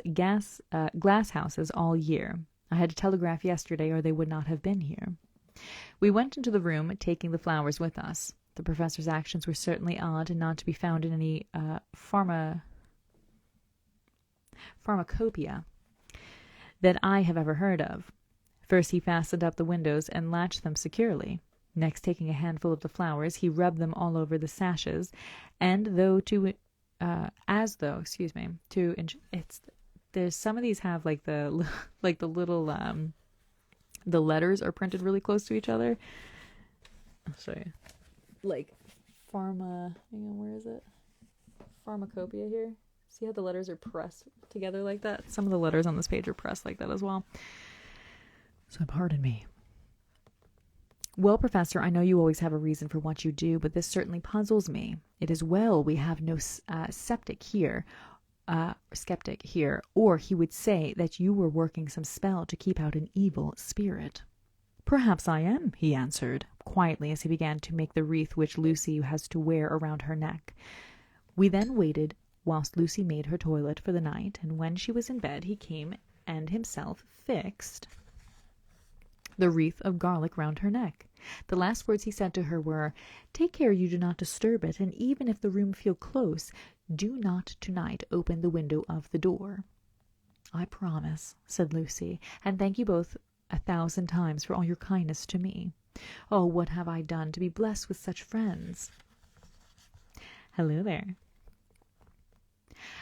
glass houses all year. I had to telegraph yesterday, or they would not have been here." We went into the room, taking the flowers with us. The professor's actions were certainly odd, and not to be found in any pharmacopoeia that I have ever heard of. First he fastened up the windows and latched them securely. Next, taking a handful of the flowers, he rubbed them all over the sashes, and there's some of these have like the little the letters are printed really close to each other. I'll show you. Like where is it? Pharmacopoeia here. See how the letters are pressed together like that? Some of the letters on this page are pressed like that as well. So pardon me. "Well, Professor, I know you always have a reason for what you do, but this certainly puzzles me. It is well we have no skeptic here, or he would say that you were working some spell to keep out an evil spirit." "Perhaps I am," he answered, quietly, as he began to make the wreath which Lucy has to wear around her neck. We then waited whilst Lucy made her toilet for the night, and when she was in bed he came and himself fixed the wreath of garlic round her neck. The last words he said to her were, "Take care you do not disturb it, and even if the room feel close, do not tonight open the window of the door." "I promise," said Lucy, "and thank you both 1,000 times for all your kindness to me. Oh, what have I done to be blessed with such friends?" Hello there.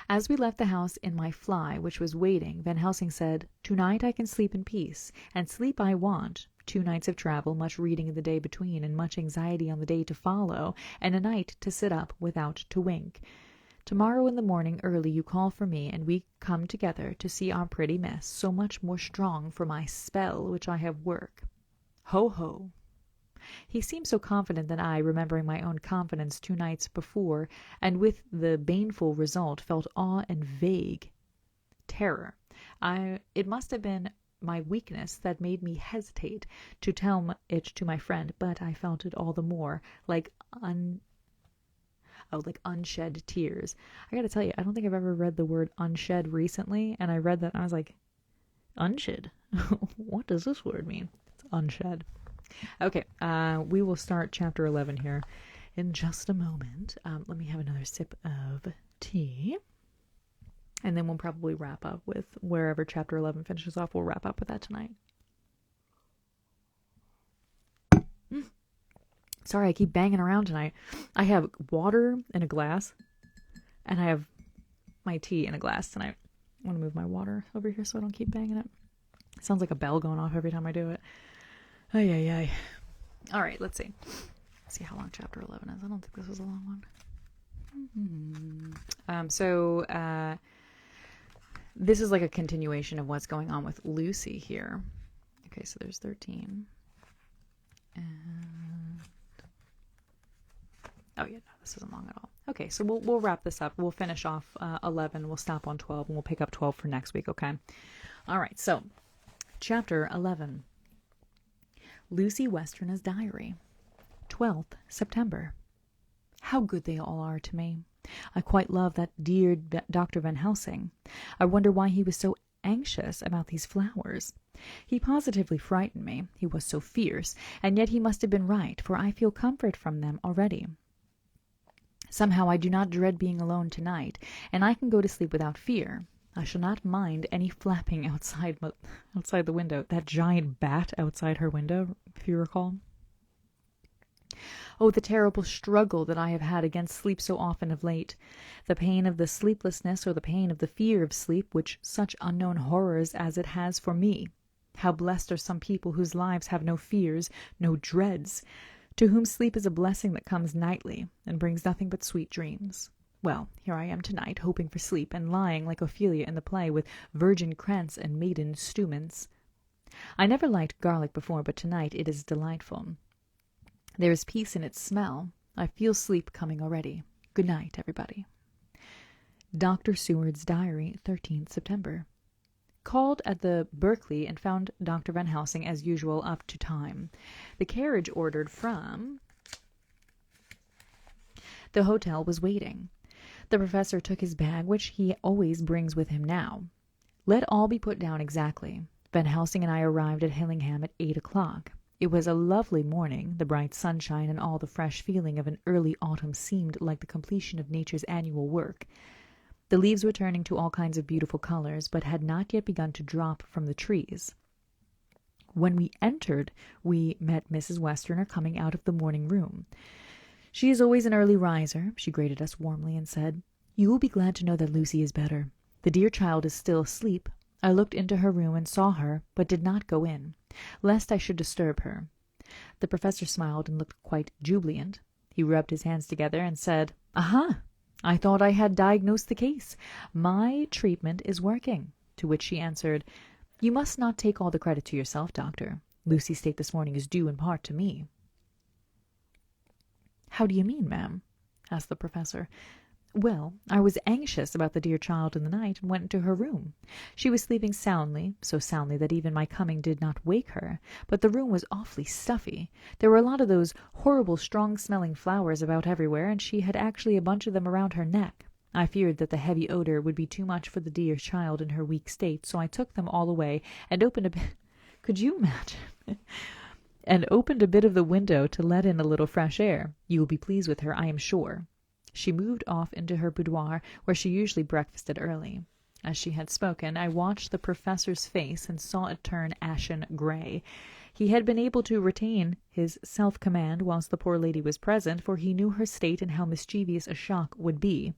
As we left the house in my fly, which was waiting, Van Helsing said, "Tonight I can sleep in peace, and sleep I want. 2 nights of travel, much reading in the day between, and much anxiety on the day to follow, and a night to sit up without to wink. Tomorrow in the morning early you call for me, and we come together to see our pretty miss, so much more strong for my spell which I have work. Ho, ho." He seemed so confident that I, remembering my own confidence 2 nights before, and with the baneful result, felt awe and vague terror. It must have been my weakness that made me hesitate to tell it to my friend, but I felt it all the more, like unshed tears. I gotta tell you, I don't think I've ever read the word unshed recently, and I read that and I was like, unshed? What does this word mean? It's unshed. Okay, we will start chapter 11 here in just a moment. Let me have another sip of tea, and then we'll probably wrap up with wherever chapter 11 finishes off. We'll wrap up with that tonight. Sorry, I keep banging around tonight. I have water in a glass, and I have my tea in a glass tonight. I want to move my water over here so I don't keep banging it. It sounds like a bell going off every time I do it. Ay. All right, let's see. Let's see how long chapter 11 is. I don't think this was a long one. This is like a continuation of what's going on with Lucy here. Okay, so there's 13. And... oh, yeah, no, this isn't long at all. Okay, so we'll wrap this up. We'll finish off 11. We'll stop on 12, and we'll pick up 12 for next week, okay? All right, so chapter 11. Lucy Westerner's Diary. 12th September. How good they all are to me. I quite love that dear Dr. Van Helsing. I wonder why he was so anxious about these flowers. He positively frightened me. He was so fierce, and yet he must have been right, for I feel comfort from them already. Somehow I do not dread being alone tonight, and I can go to sleep without fear. I shall not mind any flapping outside the window. That giant bat outside her window, if you recall. Oh, the terrible struggle that I have had against sleep so often of late. The pain of the sleeplessness, or the pain of the fear of sleep, which such unknown horrors as it has for me. How blessed are some people whose lives have no fears, no dreads, to whom sleep is a blessing that comes nightly, and brings nothing but sweet dreams. Well, here I am tonight, hoping for sleep, and lying like Ophelia in the play, with virgin krantz and maiden stuments. I never liked garlic before, but tonight it is delightful. There is peace in its smell. I feel sleep coming already. Good night, everybody. Dr. Seward's Diary, 13th September. Called at the Berkeley and found Dr. Van Helsing as usual up to time. The carriage ordered from the hotel was waiting. The professor took his bag, which he always brings with him now. Let all be put down exactly. Van Helsing and I arrived at Hillingham at 8 o'clock. It was a lovely morning. The bright sunshine and all the fresh feeling of an early autumn seemed like the completion of nature's annual work. The leaves were turning to all kinds of beautiful colors, but had not yet begun to drop from the trees. When we entered, we met Mrs. Westerner coming out of the morning room. She is always an early riser. She greeted us warmly and said, "You will be glad to know that Lucy is better. The dear child is still asleep. I looked into her room and saw her, but did not go in, lest I should disturb her." The professor smiled and looked quite jubilant. He rubbed his hands together and said, "Aha! I thought I had diagnosed the case. My treatment is working." To which she answered, "You must not take all the credit to yourself, doctor. Lucy's state this morning is due in part to me." "How do you mean, ma'am?" asked the professor. "Well, I was anxious about the dear child in the night, and went into her room. She was sleeping soundly, so soundly that even my coming did not wake her, but the room was awfully stuffy. There were a lot of those horrible strong-smelling flowers about everywhere, and she had actually a bunch of them around her neck. I feared that the heavy odor would be too much for the dear child in her weak state, so I took them all away and opened a bit— Could you imagine? And opened a bit of the window to let in a little fresh air. You will be pleased with her, I am sure." She moved off into her boudoir, where she usually breakfasted early. As she had spoken, I watched the professor's face and saw it turn ashen gray. He had been able to retain his self-command whilst the poor lady was present, for he knew her state and how mischievous a shock would be.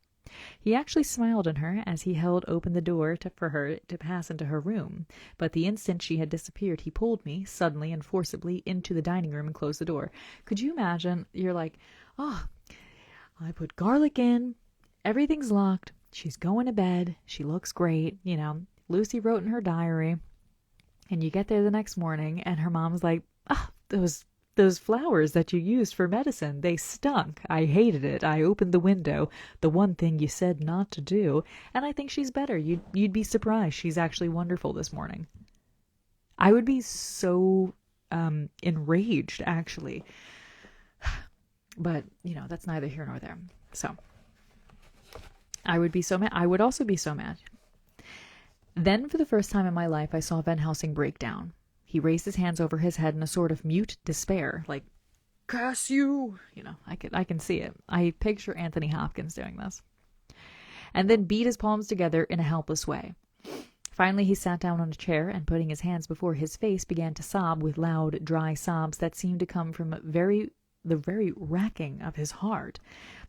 He actually smiled on her as he held open the door for her to pass into her room, but the instant she had disappeared he pulled me, suddenly and forcibly, into the dining room and closed the door. Could you imagine? You're like, "Oh, I put garlic in, everything's locked, she's going to bed, she looks great, Lucy wrote in her diary," and you get there the next morning and her mom's like, those flowers that you used for medicine, they stunk. I hated it. I opened the window, the one thing you said not to do, and I think she's better. You'd be surprised. She's actually wonderful this morning. I would be so enraged, actually. But, that's neither here nor there. So, I would be so mad. I would also be so mad. Then, for the first time in my life, I saw Van Helsing break down. He raised his hands over his head in a sort of mute despair, like, "Curse you!" I can see it. I picture Anthony Hopkins doing this. And then beat his palms together in a helpless way. Finally, he sat down on a chair and, putting his hands before his face, began to sob with loud, dry sobs that seemed to come from the very racking of his heart.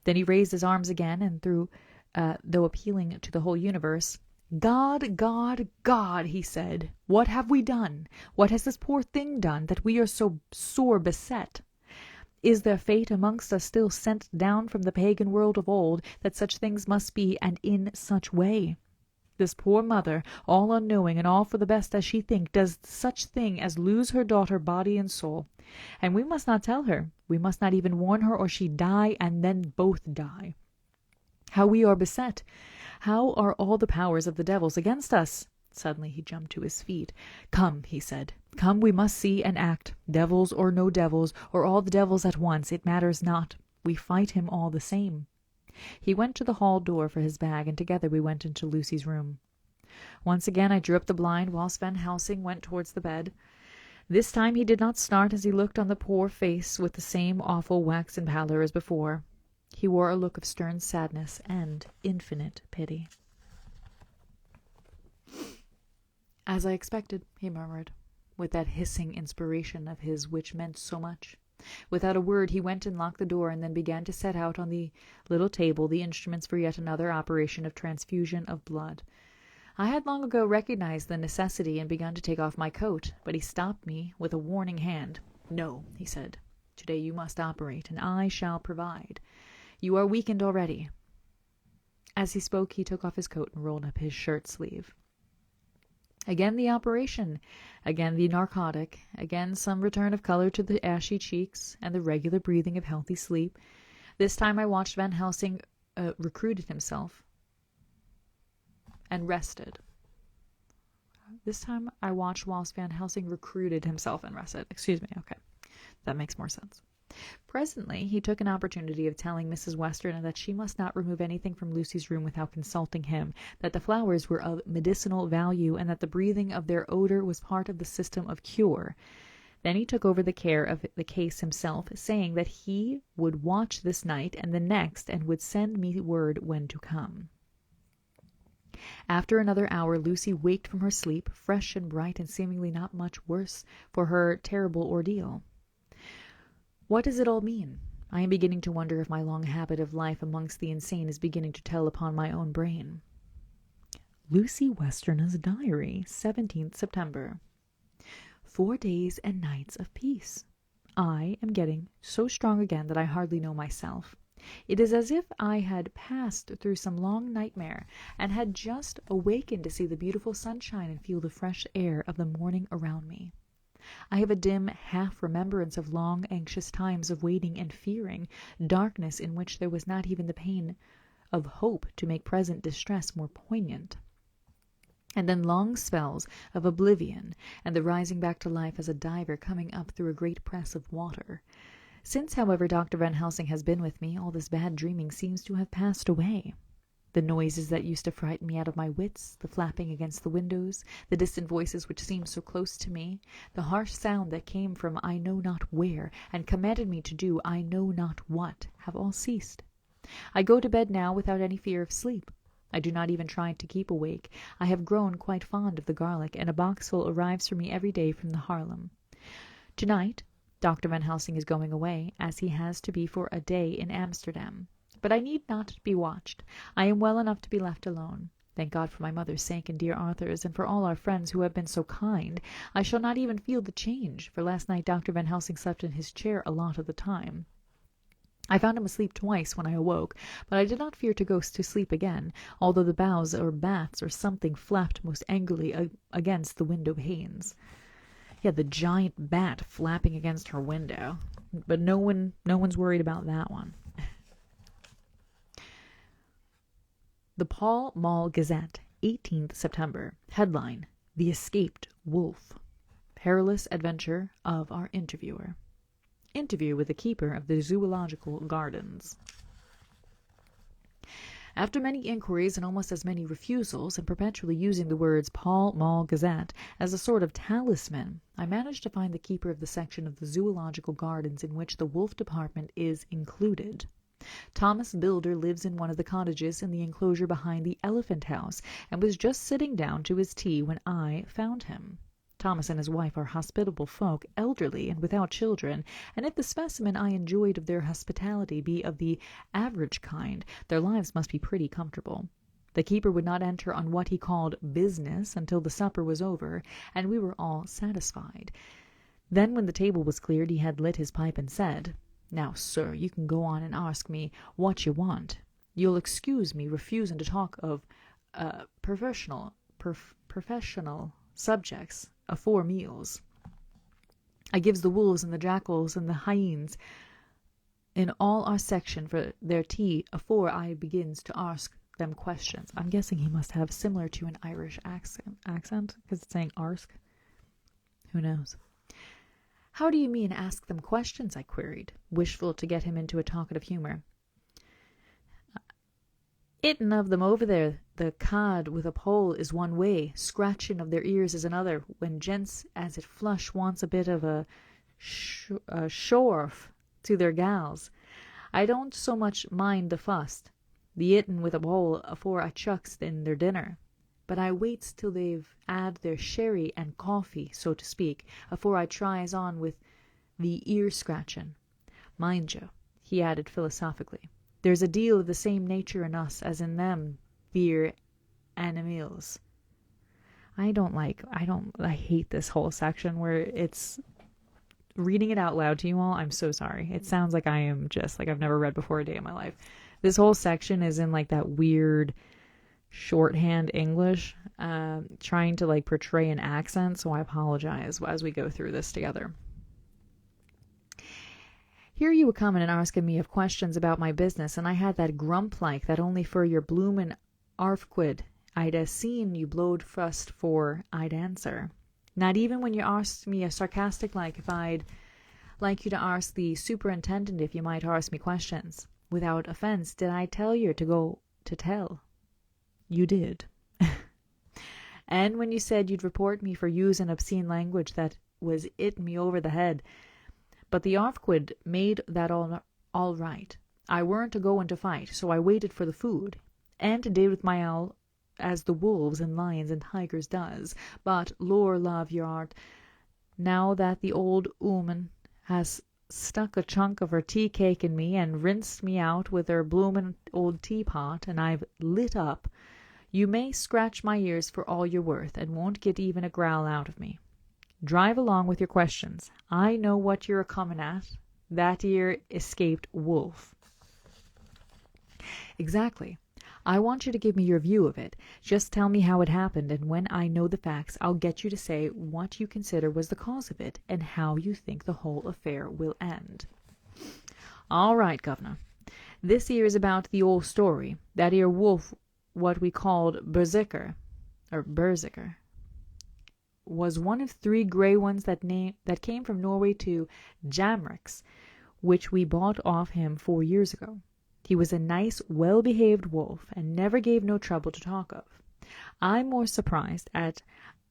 Then he raised his arms again and though appealing to the whole universe, "God, God, God," he said, "what have we done? What has this poor thing done that we are so sore beset? Is there fate amongst us still sent down from the pagan world of old, that such things must be, and in such way? This poor mother, all unknowing and all for the best as she think, does such thing as lose her daughter body and soul. And we must not tell her. We must not even warn her, or she die, and then both die. how we are beset, how are all the powers of the devils against us. Suddenly he jumped to his feet. "Come," he said. "Come, we must see and act. Devils or no devils, or all the devils at once, it matters not. We fight him all the same." He went to the hall door for his bag, and together we went into Lucy's room. Once again I drew up the blind whilst Van Helsing went towards the bed. This time he did not start as he looked on the poor face with the same awful waxen pallor as before. He wore a look of stern sadness and infinite pity. "As I expected," he murmured, with that hissing inspiration of his which meant so much. Without a word he went and locked the door, and then began to set out on the little table the instruments for yet another operation of transfusion of blood. I had long ago recognized the necessity and begun to take off my coat, but he stopped me with a warning hand. "No," he said. "Today you must operate, and I shall provide. You are weakened already." As he spoke he took off his coat and rolled up his shirt sleeve. Again the operation, again the narcotic, again some return of color to the ashy cheeks, and the regular breathing of healthy sleep. This time I watched Van Helsing recruited himself and rested. Whilst Van Helsing recruited himself and rested. Excuse me, okay. That makes more sense. Presently he took an opportunity of telling Mrs. Western that she must not remove anything from Lucy's room without consulting him, that the flowers were of medicinal value, and that the breathing of their odor was part of the system of cure. Then he took over the care of the case himself, saying that he would watch this night and the next, and would send me word when to come. After another hour Lucy waked from her sleep, fresh and bright, and seemingly not much worse for her terrible ordeal. What does it all mean? I am beginning to wonder if my long habit of life amongst the insane is beginning to tell upon my own brain. Lucy Westerner's diary, 17th September. 4 days and nights of peace. I am getting so strong again that I hardly know myself. It is as if I had passed through some long nightmare, and had just awakened to see the beautiful sunshine and feel the fresh air of the morning around me. I have a dim half-remembrance of long, anxious times of waiting and fearing, darkness in which there was not even the pain of hope to make present distress more poignant. And then long spells of oblivion, and the rising back to life as a diver coming up through a great press of water. Since, however, Dr. Van Helsing has been with me, all this bad dreaming seems to have passed away. The noises that used to frighten me out of my wits, the flapping against the windows, the distant voices which seemed so close to me, the harsh sound that came from I know not where, and commanded me to do I know not what, have all ceased. I go to bed now without any fear of sleep. I do not even try to keep awake. I have grown quite fond of the garlic, and a boxful arrives for me every day from the Haarlem. To-night Dr. Van Helsing is going away, as he has to be for a day in Amsterdam. But I need not be watched. I am well enough to be left alone. Thank God for my mother's sake and dear Arthur's, and for all our friends who have been so kind. I shall not even feel the change, for last night Dr. Van Helsing slept in his chair a lot of the time. I found him asleep twice when I awoke, but I did not fear to go to sleep again, although the boughs or bats or something flapped most angrily against the window panes. Yeah, the giant bat flapping against her window. But no one's worried about that one. The Pall Mall Gazette, 18th September. Headline: The Escaped Wolf. Perilous adventure of our interviewer. Interview with the keeper of the Zoological Gardens. After many inquiries and almost as many refusals, and perpetually using the words Pall Mall Gazette as a sort of talisman, I managed to find the keeper of the section of the Zoological Gardens in which the wolf department is included. Thomas Bilder lives in one of the cottages in the enclosure behind the Elephant House, and was just sitting down to his tea when I found him. Thomas and his wife are hospitable folk, elderly and without children, and if the specimen I enjoyed of their hospitality be of the average kind, their lives must be pretty comfortable. The keeper would not enter on what he called business until the supper was over, and we were all satisfied. Then, when the table was cleared, he had lit his pipe and said, "Now, sir, you can go on and ask me what you want. You'll excuse me refusing to talk of professional subjects afore meals. I gives the wolves and the jackals and the hyenas in all our section for their tea afore I begins to ask them questions. I'm guessing he must have similar to an Irish accent because it's saying arsk. Who knows? How do you mean ask them questions? I queried, wishful to get him into a talkative humor. Eating of them over there, the cod with a pole is one way, scratching of their ears is another, when gents as it flush wants a bit of a show-off to their gals. I don't so much mind the fuss, the eatin' with a pole afore I chucks in their dinner, but I waits till they've 'ad their sherry and coffee, so to speak, afore I tries on with the ear-scratchin'. Mind you, he added philosophically, there's a deal of the same nature in us as in them theer animals. I hate this whole section where it's reading it out loud to you all. I'm so sorry. It sounds like I am just like I've never read before a day in my life. This whole section is in like that weird shorthand English, trying to like portray an accent, so I apologize as we go through this together. Here you were coming and asking me of questions about my business, and I had that grump like that only for your bloomin' arfquid I'd a seen you blowed fust for I'd answer. Not even when you asked me a sarcastic like if I'd like you to ask the superintendent if you might ask me questions. Without offense, did I tell you to go to tell? You did. And when you said you'd report me for using obscene language, that was itting me over the head. But the arfquid made that all right. I weren't a-going to fight, so I waited for the food, and did with my owl as the wolves and lions and tigers does. But, lor love your art, now that the old 'ooman has stuck a chunk of her tea cake in me and rinsed me out with her bloomin' old teapot, and I've lit up, you may scratch my ears for all you're worth, and won't get even a growl out of me. Drive along with your questions. I know what you're a-comin' at. That 'ere escaped wolf. Exactly. I want you to give me your view of it. Just tell me how it happened, and when I know the facts, I'll get you to say what you consider was the cause of it, and how you think the whole affair will end. All right, Governor. This 'ere is about the old story. That 'ere wolf, what we called Berserker, was one of 3 grey ones that came from Norway to Jamrix, which we bought off him 4 years ago. He was a nice, well-behaved wolf, and never gave no trouble to talk of. I'm more surprised at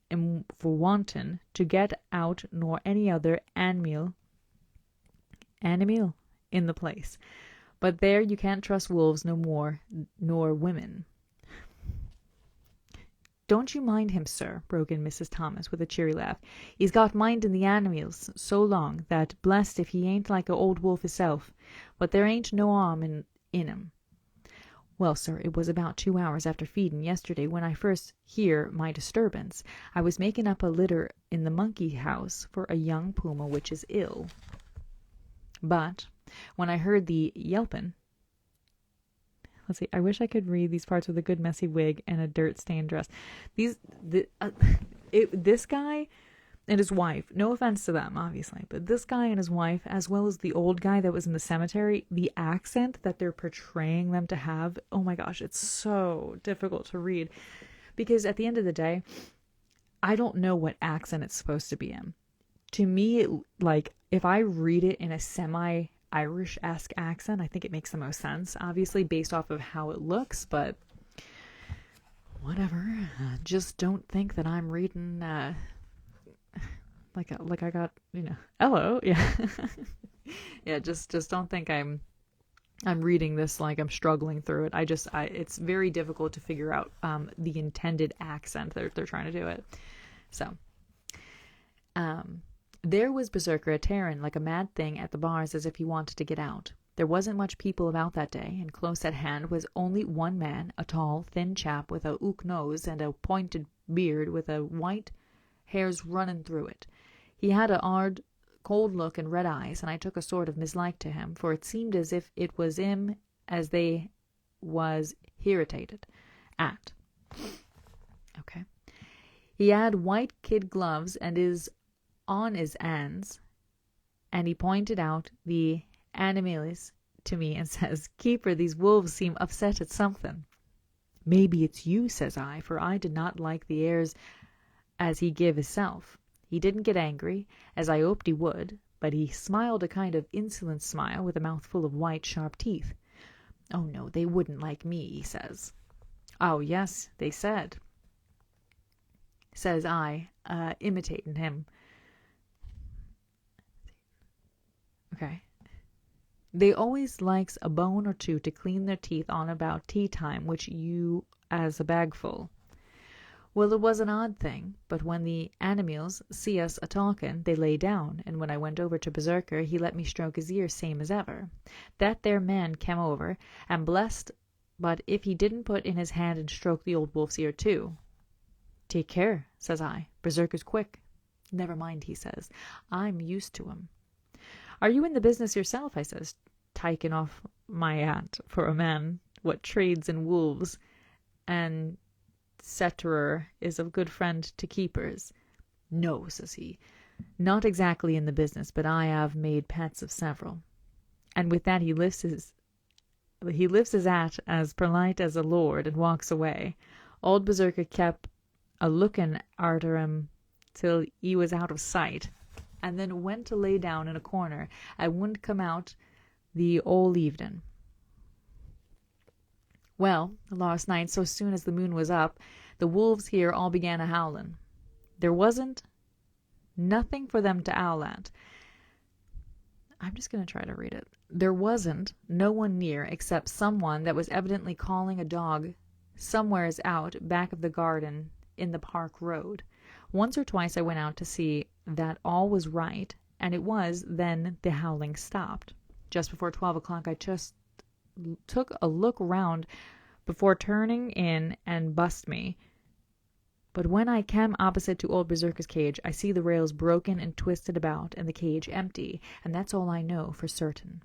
him for wanting to get out nor any other animal in the place. But there, you can't trust wolves no more nor women. Don't you mind him, sir, broke in Mrs. Thomas with a cheery laugh. He's got mind in the animals so long that, blessed if he ain't like a old wolf hisself, but there ain't no harm in him. Well, sir, it was about 2 hours after feedin' yesterday when I first hear my disturbance. I was making up a litter in the monkey house for a young puma which is ill. But when I heard the yelpin', let's see, I wish I could read these parts with a good messy wig and a dirt-stained dress. This guy and his wife, no offense to them, obviously, but this guy and his wife, as well as the old guy that was in the cemetery, the accent that they're portraying them to have, oh my gosh, it's so difficult to read. Because at the end of the day, I don't know what accent it's supposed to be in. To me, if I read it in a semi-Irish-esque accent, I think it makes the most sense, obviously, based off of how it looks, but whatever. Just don't think that I'm reading, like I got, hello, yeah. Yeah, just don't think I'm reading this like I'm struggling through it. It's very difficult to figure out the intended accent they're trying to do it. So, there was Berserker tearing like a mad thing at the bars as if he wanted to get out. There wasn't much people about that day, and close at hand was only one man, a tall, thin chap with a hook nose and a pointed beard with a white hairs running through it. He had a hard, cold look and red eyes, and I took a sort of mislike to him, for it seemed as if it was him as they was irritated at. Okay. He had white kid gloves and is on his hands, and he pointed out the Animalis to me and says, Keeper, these wolves seem upset at something. Maybe it's you, says I, for I did not like the airs as he give hisself. He didn't get angry, as I hoped he would, but he smiled a kind of insolent smile with a mouth full of white, sharp teeth. Oh, no, they wouldn't like me, he says. Oh, yes, they said, says I, imitating him. Okay. They always likes a bone or two to clean their teeth on about tea time, which you as a bagful. Well, it was an odd thing, but when the animals see us a-talkin', they lay down, and when I went over to Berserker, he let me stroke his ear same as ever. That there man came over, and blessed but if he didn't put in his hand and stroke the old wolf's ear too. Take care, says I. Berserker's quick. Never mind, he says. I'm used to him. Are you in the business yourself, I says, taking off my hat for a man what trades in wolves, and cetera is a good friend to keepers. No, says he, not exactly in the business, but I have made pets of several. And with that he lifts his hat as polite as a lord and walks away. Old Berserker kept a looking arter him till he was out of sight, and then went to lay down in a corner and wouldn't come out the whole evening. Well, last night, so soon as the moon was up, the wolves here all began a-howling. There wasn't nothing for them to howl at. I'm just going to try to read it. There wasn't no one near except someone that was evidently calling a dog somewheres out back of the garden in the park road. Once or twice I went out to see that all was right, and it was then the howling stopped. Just before 12 o'clock I just took a look round before turning in and bust me. But when I came opposite to old Berserker's cage, I see the rails broken and twisted about, and the cage empty, and that's all I know for certain.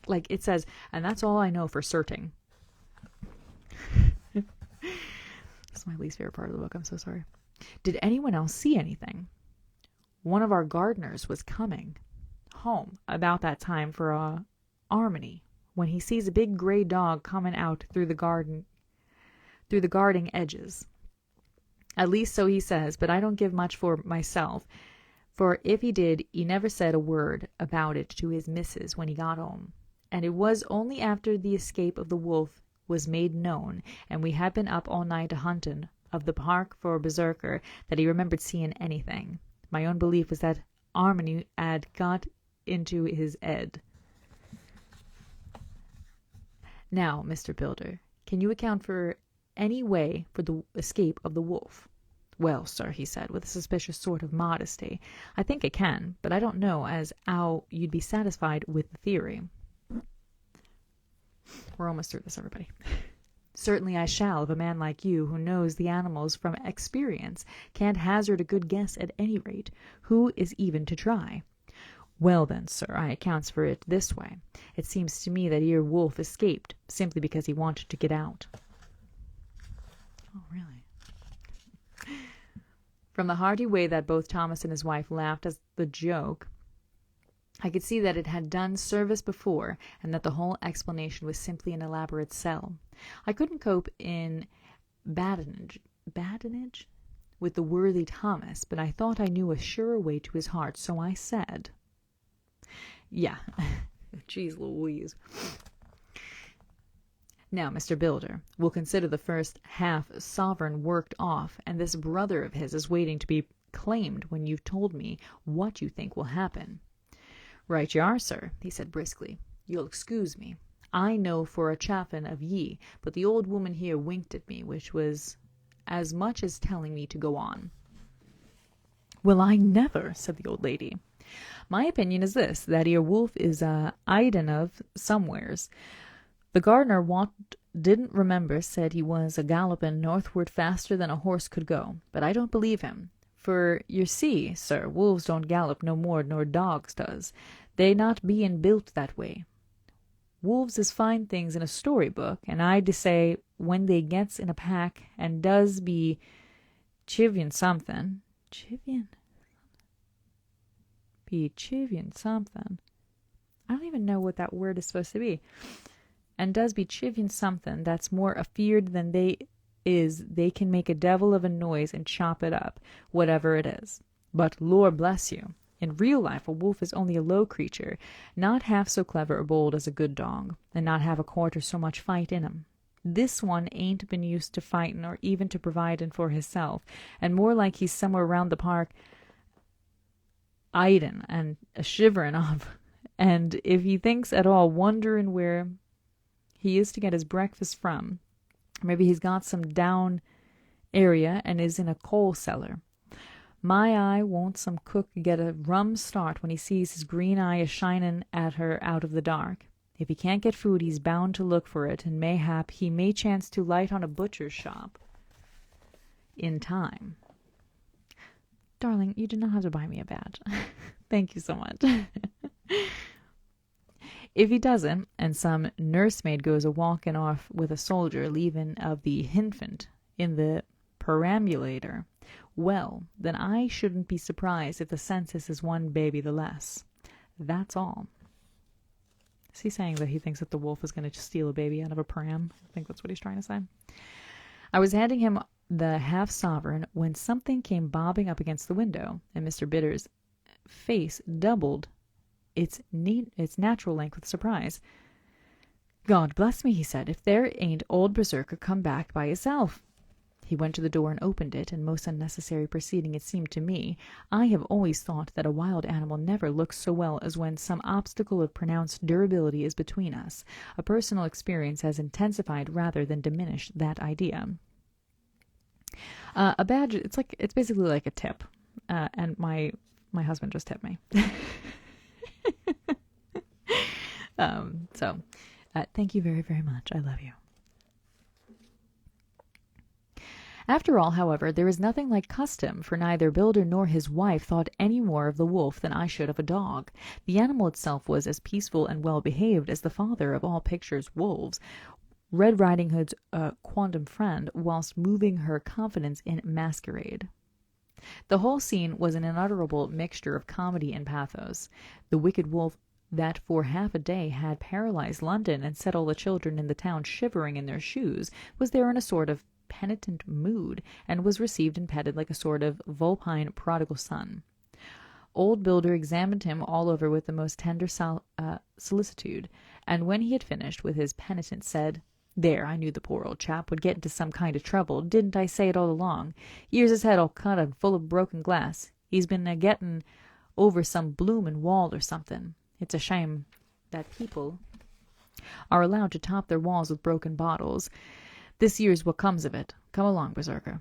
Like it says, and that's all I know for certain. That's my least favorite part of the book. I'm so sorry. Did anyone else see anything? One of our gardeners was coming home about that time for a harmony, when he sees a big gray dog coming out through the garden edges. At least so he says, but I don't give much for myself, for if he did, he never said a word about it to his missus when he got home. And it was only after the escape of the wolf was made known, and we had been up all night a-hunting of the park for a Berserker, that he remembered seeing anything. My own belief was that Harmony had got into his head. Now, Mr. Builder, can you account for any way for the escape of the wolf? Well, sir, he said, with a suspicious sort of modesty, I think I can, but I don't know as how you'd be satisfied with the theory. We're almost through this, everybody. Certainly I shall, if a man like you, who knows the animals from experience, can't hazard a good guess at any rate. Who is even to try? Well then, sir, I accounts for it this way. It seems to me that here wolf escaped, simply because he wanted to get out. Oh, really? From the hearty way that both Thomas and his wife laughed at the joke, I could see that it had done service before, and that the whole explanation was simply an elaborate sell. I couldn't cope in badinage with the worthy Thomas, but I thought I knew a surer way to his heart, so I said, yeah, jeez Louise. Now, Mr. Builder, we'll consider the first half sovereign worked off, and this brother of his is waiting to be claimed when you've told me what you think will happen. Right you are, sir, he said briskly. You'll excuse me. I know for a chaffin of ye, but the old woman here winked at me, which was as much as telling me to go on. Well, I never, said the old lady. My opinion is this, that here wolf is idin of somewheres. The gardener what didn't remember said he was a-galloping northward faster than a horse could go, but I don't believe him. For, you see, sir, wolves don't gallop no more nor dogs does. They not bein' built that way. Wolves is fine things in a storybook, and I desay when they gets in a pack and does be chivyin something. Chivyin something. I don't even know what that word is supposed to be. And does be chivin something that's more afeard than they can make a devil of a noise and chop it up, whatever it is. But Lord bless you, in real life a wolf is only a low creature, not half so clever or bold as a good dog, and not have a quarter so much fight in him. This one ain't been used to fightin' or even to providin' for hisself, and more like he's somewhere round the park idin' and a shiverin' of, and if he thinks at all wonderin' where he is to get his breakfast from, maybe he's got some down area and is in a coal cellar. My eye won't some cook get a rum start when he sees his green eye a-shinin' at her out of the dark. If he can't get food, he's bound to look for it, and mayhap he may chance to light on a butcher's shop in time. Darling, you did not have to buy me a badge. Thank you so much. If he doesn't, and some nursemaid goes a-walking off with a soldier, leavin' of the hinfant in the perambulator, well, then I shouldn't be surprised if the census is one baby the less. That's all. Is he saying that he thinks that the wolf is going to steal a baby out of a pram? I think that's what he's trying to say. I was handing him the half-sovereign when something came bobbing up against the window, and Mr. Bitter's face doubled its natural length with surprise. God bless me, he said, if there ain't old Berserker come back by hisself. He went to the door and opened it, and most unnecessary proceeding it seemed to me. I have always thought that a wild animal never looks so well as when some obstacle of pronounced durability is between us. A personal experience has intensified rather than diminished that idea. A badge, it's basically like a tip, and my husband just tipped me. Thank you very, very much. I love you. After all, however, there is nothing like custom, for neither builder nor his wife thought any more of the wolf than I should of a dog. The animal itself was as peaceful and well-behaved as the father of all pictures wolves, Red Riding Hood's quondam friend, whilst moving her confidence in masquerade. The whole scene was an unutterable mixture of comedy and pathos. The wicked wolf that for half a day had paralyzed London and set all the children in the town shivering in their shoes was there in a sort of penitent mood, and was received and petted like a sort of vulpine prodigal son. Old Builder examined him all over with the most tender solicitude, and when he had finished with his penitence, said, "There, I knew the poor old chap would get into some kind of trouble. Didn't I say it all along? Here's his head all cut and full of broken glass. He's been a-getting over some bloomin' wall or something. It's a shame that people are allowed to top their walls with broken bottles. This year's what comes of it. Come along, Berserker."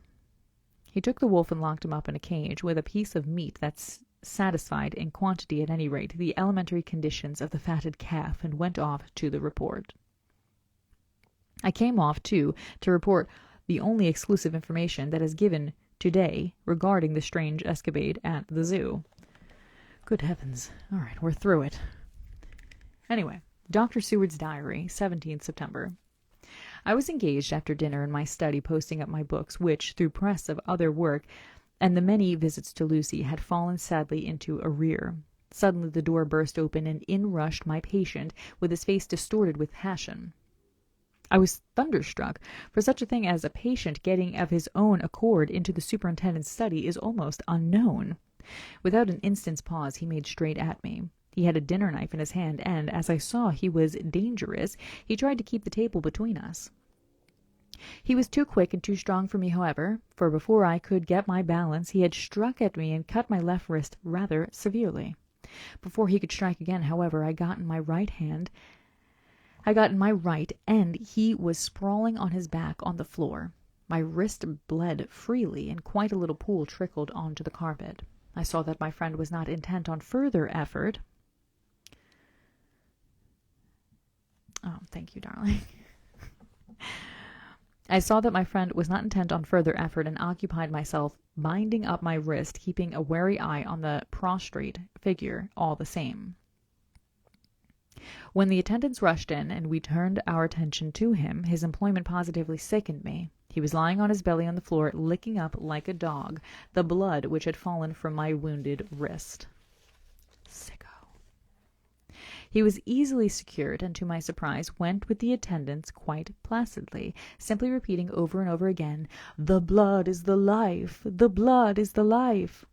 He took the wolf and locked him up in a cage with a piece of meat that's satisfied, in quantity at any rate, the elementary conditions of the fatted calf, and went off to the report. I came off, too, to report the only exclusive information that is given today regarding the strange escapade at the zoo. Good heavens. All right, we're through it. Anyway, Dr. Seward's diary, 17th September. I was engaged after dinner in my study posting up my books, which, through press of other work and the many visits to Lucy, had fallen sadly into arrear. Suddenly the door burst open, and in rushed my patient, with his face distorted with passion. I was thunderstruck, for such a thing as a patient getting of his own accord into the superintendent's study is almost unknown. Without an instant's pause, he made straight at me. He had a dinner knife in his hand, and, as I saw he was dangerous, he tried to keep the table between us. He was too quick and too strong for me, however, for before I could get my balance, he had struck at me and cut my left wrist rather severely. Before he could strike again, however, I got in my right, and he was sprawling on his back on the floor. My wrist bled freely, and quite a little pool trickled onto the carpet. I saw that my friend was not intent on further effort. Oh, thank you, darling. I saw that my friend was not intent on further effort, and occupied myself binding up my wrist, keeping a wary eye on the prostrate figure all the same. When the attendants rushed in, and we turned our attention to him, his employment positively sickened me. He was lying on his belly on the floor, licking up, like a dog, the blood which had fallen from my wounded wrist. Sicko. He was easily secured, and to my surprise went with the attendants quite placidly, simply repeating over and over again, "The blood is the life! The blood is the life!"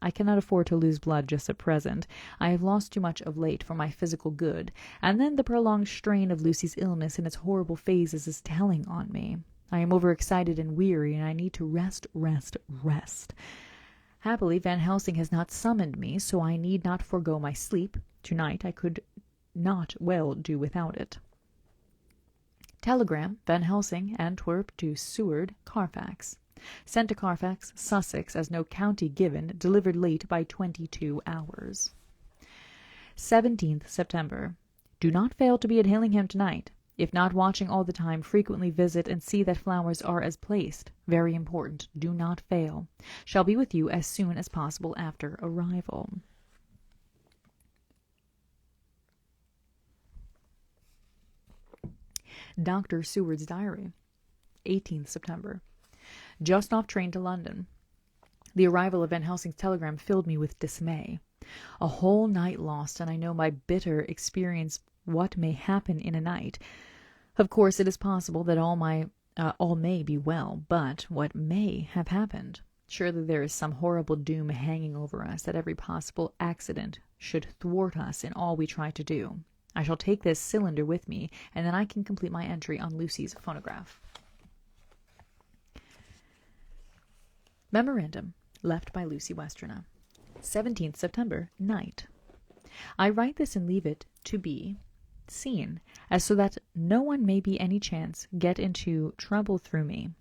I cannot afford to lose blood just at present. I have lost too much of late for my physical good, and then the prolonged strain of Lucy's illness in its horrible phases is telling on me. I am overexcited and weary, and I need to rest, rest, rest. Happily, Van Helsing has not summoned me, so I need not forego my sleep. Tonight I could not well do without it. Telegram, Van Helsing, Antwerp to Seward, Carfax. Sent to Carfax, Sussex, as no county given, delivered late by 22 hours. 17th September. Do not fail to be at Hillingham tonight. If not watching all the time, frequently visit and see that flowers are as placed. Very important. Do not fail. Shall be with you as soon as possible after arrival. Dr. Seward's Diary. 18th September. Just off train to London. The arrival of Van Helsing's telegram filled me with dismay. A whole night lost, and I know by bitter experience what may happen in a night. Of course, it is possible that all may be well, but what may have happened? Surely there is some horrible doom hanging over us, that every possible accident should thwart us in all we try to do. I shall take this cylinder with me, and then I can complete my entry on Lucy's phonograph. Memorandum left by Lucy Westerna. 17th September, night. I write this and leave it to be seen, as so that no one may by any chance get into trouble through me.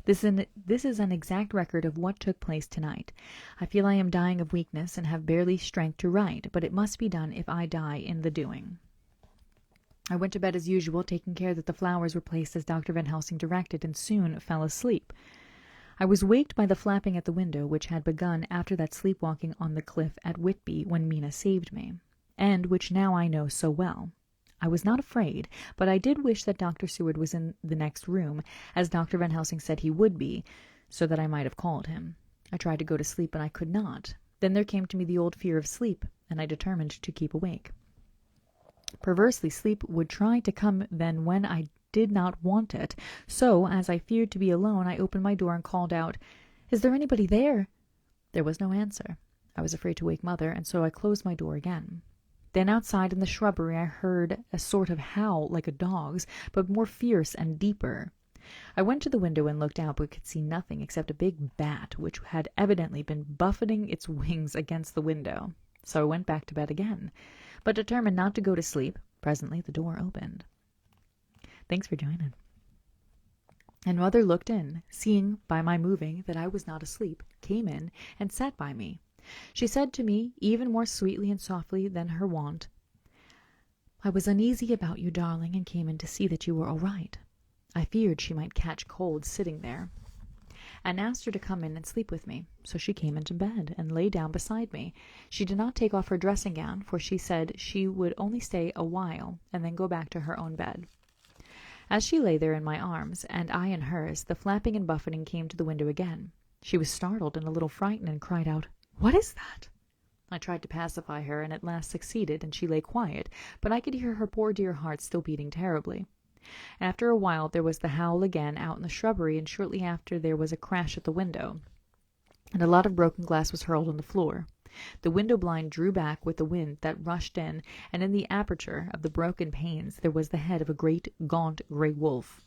This is an exact record of what took place tonight. I feel I am dying of weakness and have barely strength to write, but it must be done if I die in the doing. I went to bed as usual, taking care that the flowers were placed as Dr. Van Helsing directed, and soon fell asleep. I was waked by the flapping at the window, which had begun after that sleepwalking on the cliff at Whitby when Mina saved me, and which now I know so well. I was not afraid, but I did wish that Dr. Seward was in the next room, as Dr. Van Helsing said he would be, so that I might have called him. I tried to go to sleep, and I could not. Then there came to me the old fear of sleep, and I determined to keep awake. Perversely, sleep would try to come then when I did not want it, so, as I feared to be alone, I opened my door and called out, "Is there anybody there?" There was no answer. I was afraid to wake Mother, and so I closed my door again. Then outside in the shrubbery I heard a sort of howl like a dog's, but more fierce and deeper. I went to the window and looked out, but could see nothing except a big bat, which had evidently been buffeting its wings against the window. So I went back to bed again, but determined not to go to sleep. Presently the door opened. Thanks for joining. And Mother looked in, seeing by my moving that I was not asleep, came in and sat by me. She said to me, even more sweetly and softly than her wont, "I was uneasy about you, darling, and came in to see that you were all right. I feared she might catch cold sitting there, and asked her to come in and sleep with me. So she came into bed and lay down beside me. She did not take off her dressing gown, for she said she would only stay a while and then go back to her own bed. As she lay there in my arms, and I in hers, the flapping and buffeting came to the window again. She was startled and a little frightened, and cried out, 'What is that?' I tried to pacify her, and at last succeeded, and she lay quiet, but I could hear her poor dear heart still beating terribly. After a while there was the howl again out in the shrubbery, and shortly after there was a crash at the window, and a lot of broken glass was hurled on the floor. The window blind drew back with the wind that rushed in, and in the aperture of the broken panes there was the head of a great gaunt grey wolf.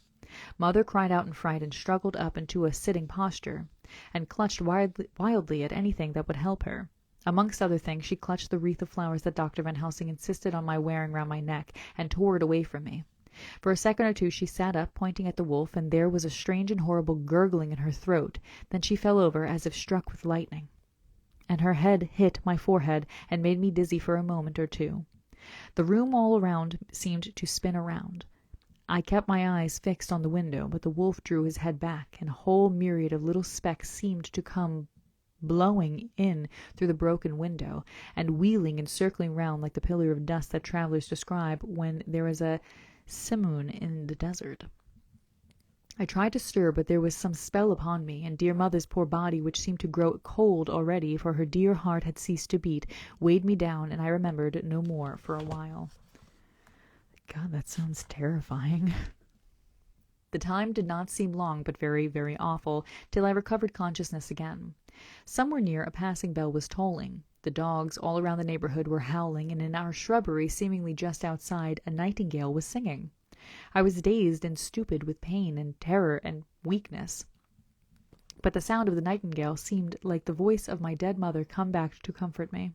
Mother cried out in fright and struggled up into a sitting posture, and clutched wildly at anything that would help her. Amongst other things, she clutched the wreath of flowers that Dr. Van Helsing insisted on my wearing round my neck, and tore it away from me. For a second or two she sat up, pointing at the wolf, and there was a strange and horrible gurgling in her throat. Then she fell over as if struck with lightning, and her head hit my forehead and made me dizzy for a moment or two. The room all around seemed to spin around. I kept my eyes fixed on the window, but the wolf drew his head back, and a whole myriad of little specks seemed to come blowing in through the broken window, and wheeling and circling round like the pillar of dust that travellers describe when there is a simoon in the desert. I tried to stir, but there was some spell upon me, and dear mother's poor body, which seemed to grow cold already, for her dear heart had ceased to beat, weighed me down, and I remembered no more for a while. God, that sounds terrifying. The time did not seem long, but very, very awful, till I recovered consciousness again. Somewhere near, a passing bell was tolling. The dogs all around the neighborhood were howling, and in our shrubbery, seemingly just outside, a nightingale was singing. I was dazed and stupid with pain and terror and weakness. But the sound of the nightingale seemed like the voice of my dead mother come back to comfort me.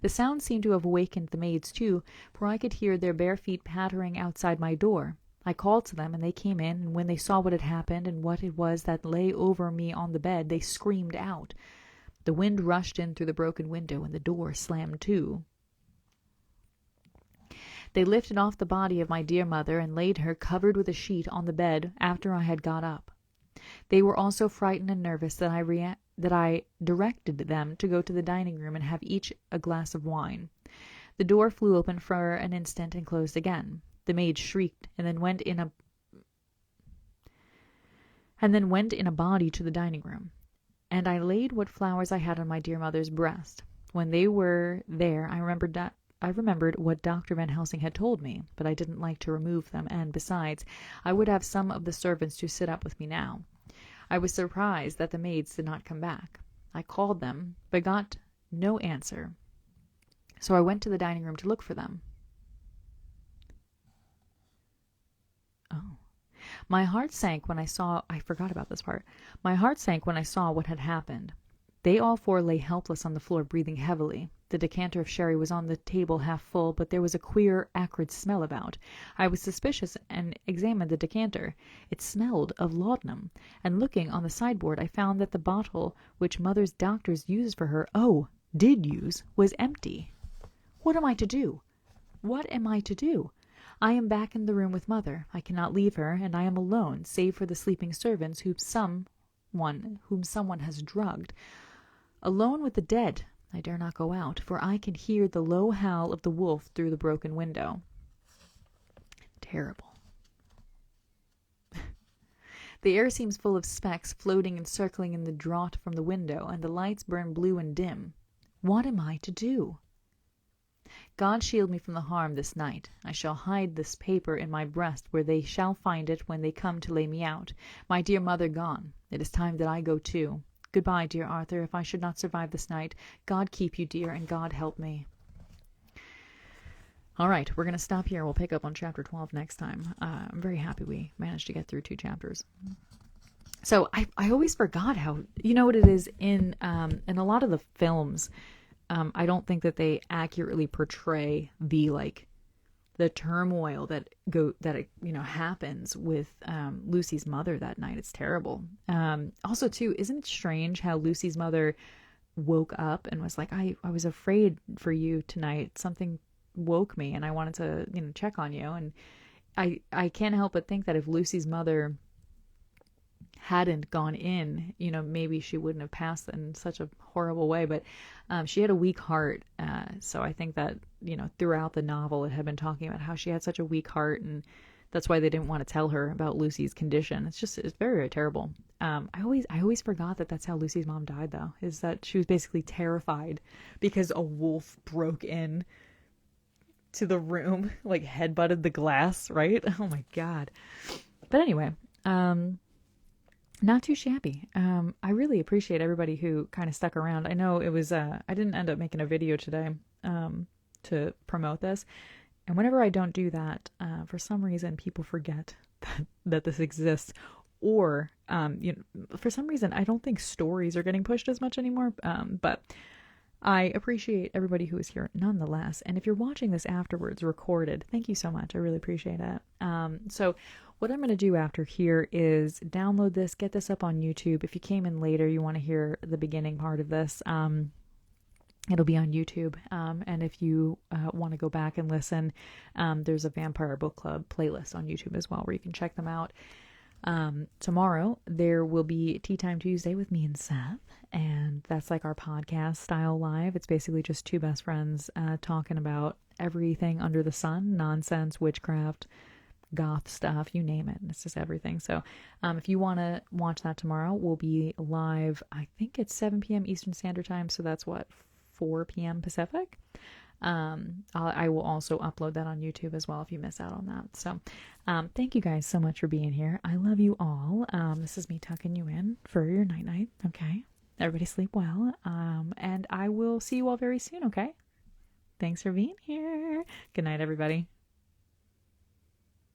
The sound seemed to have awakened the maids too, for I could hear their bare feet pattering outside my door. I called to them, and they came in, and when they saw what had happened and what it was that lay over me on the bed, they screamed out. The wind rushed in through the broken window, and the door slammed to. They lifted off the body of my dear mother and laid her, covered with a sheet, on the bed after I had got up. They were all so frightened and nervous that I directed them to go to the dining room and have each a glass of wine. The door flew open for an instant and closed again. The maid shrieked, and then went in a body to the dining room, and I laid what flowers I had on my dear mother's breast. When they were there, I remembered what Dr. Van Helsing had told me, but I didn't like to remove them, and besides, I would have some of the servants to sit up with me now. I was surprised that the maids did not come back. I called them, but got no answer, so I went to the dining room to look for them. Oh. My heart sank when I saw what had happened. They all four lay helpless on the floor, breathing heavily. The decanter of sherry was on the table half full, but there was a queer, acrid smell about. I was suspicious and examined the decanter. It smelled of laudanum, and looking on the sideboard, I found that the bottle which mother's doctors did use, was empty. What am I to do? What am I to do? I am back in the room with mother. I cannot leave her, and I am alone, save for the sleeping servants whom someone has drugged. Alone with the dead. I dare not go out, for I can hear the low howl of the wolf through the broken window. Terrible. The air seems full of specks floating and circling in the draught from the window, and the lights burn blue and dim. What am I to do? God shield me from the harm this night. I shall hide this paper in my breast, where they shall find it when they come to lay me out. My dear mother gone. It is time that I go too. Goodbye, dear Arthur, if I should not survive this night. God keep you, dear, and God help me. All right, we're going to stop here. We'll pick up on chapter 12 next time. I'm very happy we managed to get through 2 chapters. So I always forgot how, you know what it is, in a lot of the films, I don't think that they accurately portray the turmoil that happens with Lucy's mother that night. It's terrible. Also, too, isn't it strange how Lucy's mother woke up and was like, I was afraid for you tonight. Something woke me, and I wanted to check on you. And I can't help but think that if Lucy's mother hadn't gone in, maybe she wouldn't have passed in such a horrible way, but she had a weak heart, so I think that throughout the novel it had been talking about how she had such a weak heart, and that's why they didn't want to tell her about Lucy's condition. It's very, very terrible. I always forgot that that's how Lucy's mom died, though, is that she was basically terrified because a wolf broke in to the room, like headbutted the glass, right? Oh my god. But anyway, not too shabby. I really appreciate everybody who kind of stuck around. I know it was, I didn't end up making a video today to promote this. And whenever I don't do that, for some reason, people forget that this exists. Or, for some reason, I don't think stories are getting pushed as much anymore. But I appreciate everybody who is here nonetheless. And if you're watching this afterwards, recorded, thank you so much. I really appreciate it. So what I'm going to do after here is download this, get this up on YouTube. If you came in later, you want to hear the beginning part of this, it'll be on YouTube. And if you want to go back and listen, there's a Vampire Book Club playlist on YouTube as well, where you can check them out. Tomorrow there will be Tea Time Tuesday with me and Seth, and that's like our podcast style live. It's basically just 2 best friends talking about everything under the sun, nonsense, witchcraft, goth stuff, you name it. It's just everything. So if you want to watch that tomorrow, we'll be live. I think it's 7 p.m. Eastern Standard Time. So that's what, 4 p.m. Pacific. I will also upload that on YouTube as well if you miss out on that. So thank you guys so much for being here. I love you all. This is me tucking you in for your night. Okay. Everybody sleep well. And I will see you all very soon. Okay. Thanks for being here. Good night, everybody.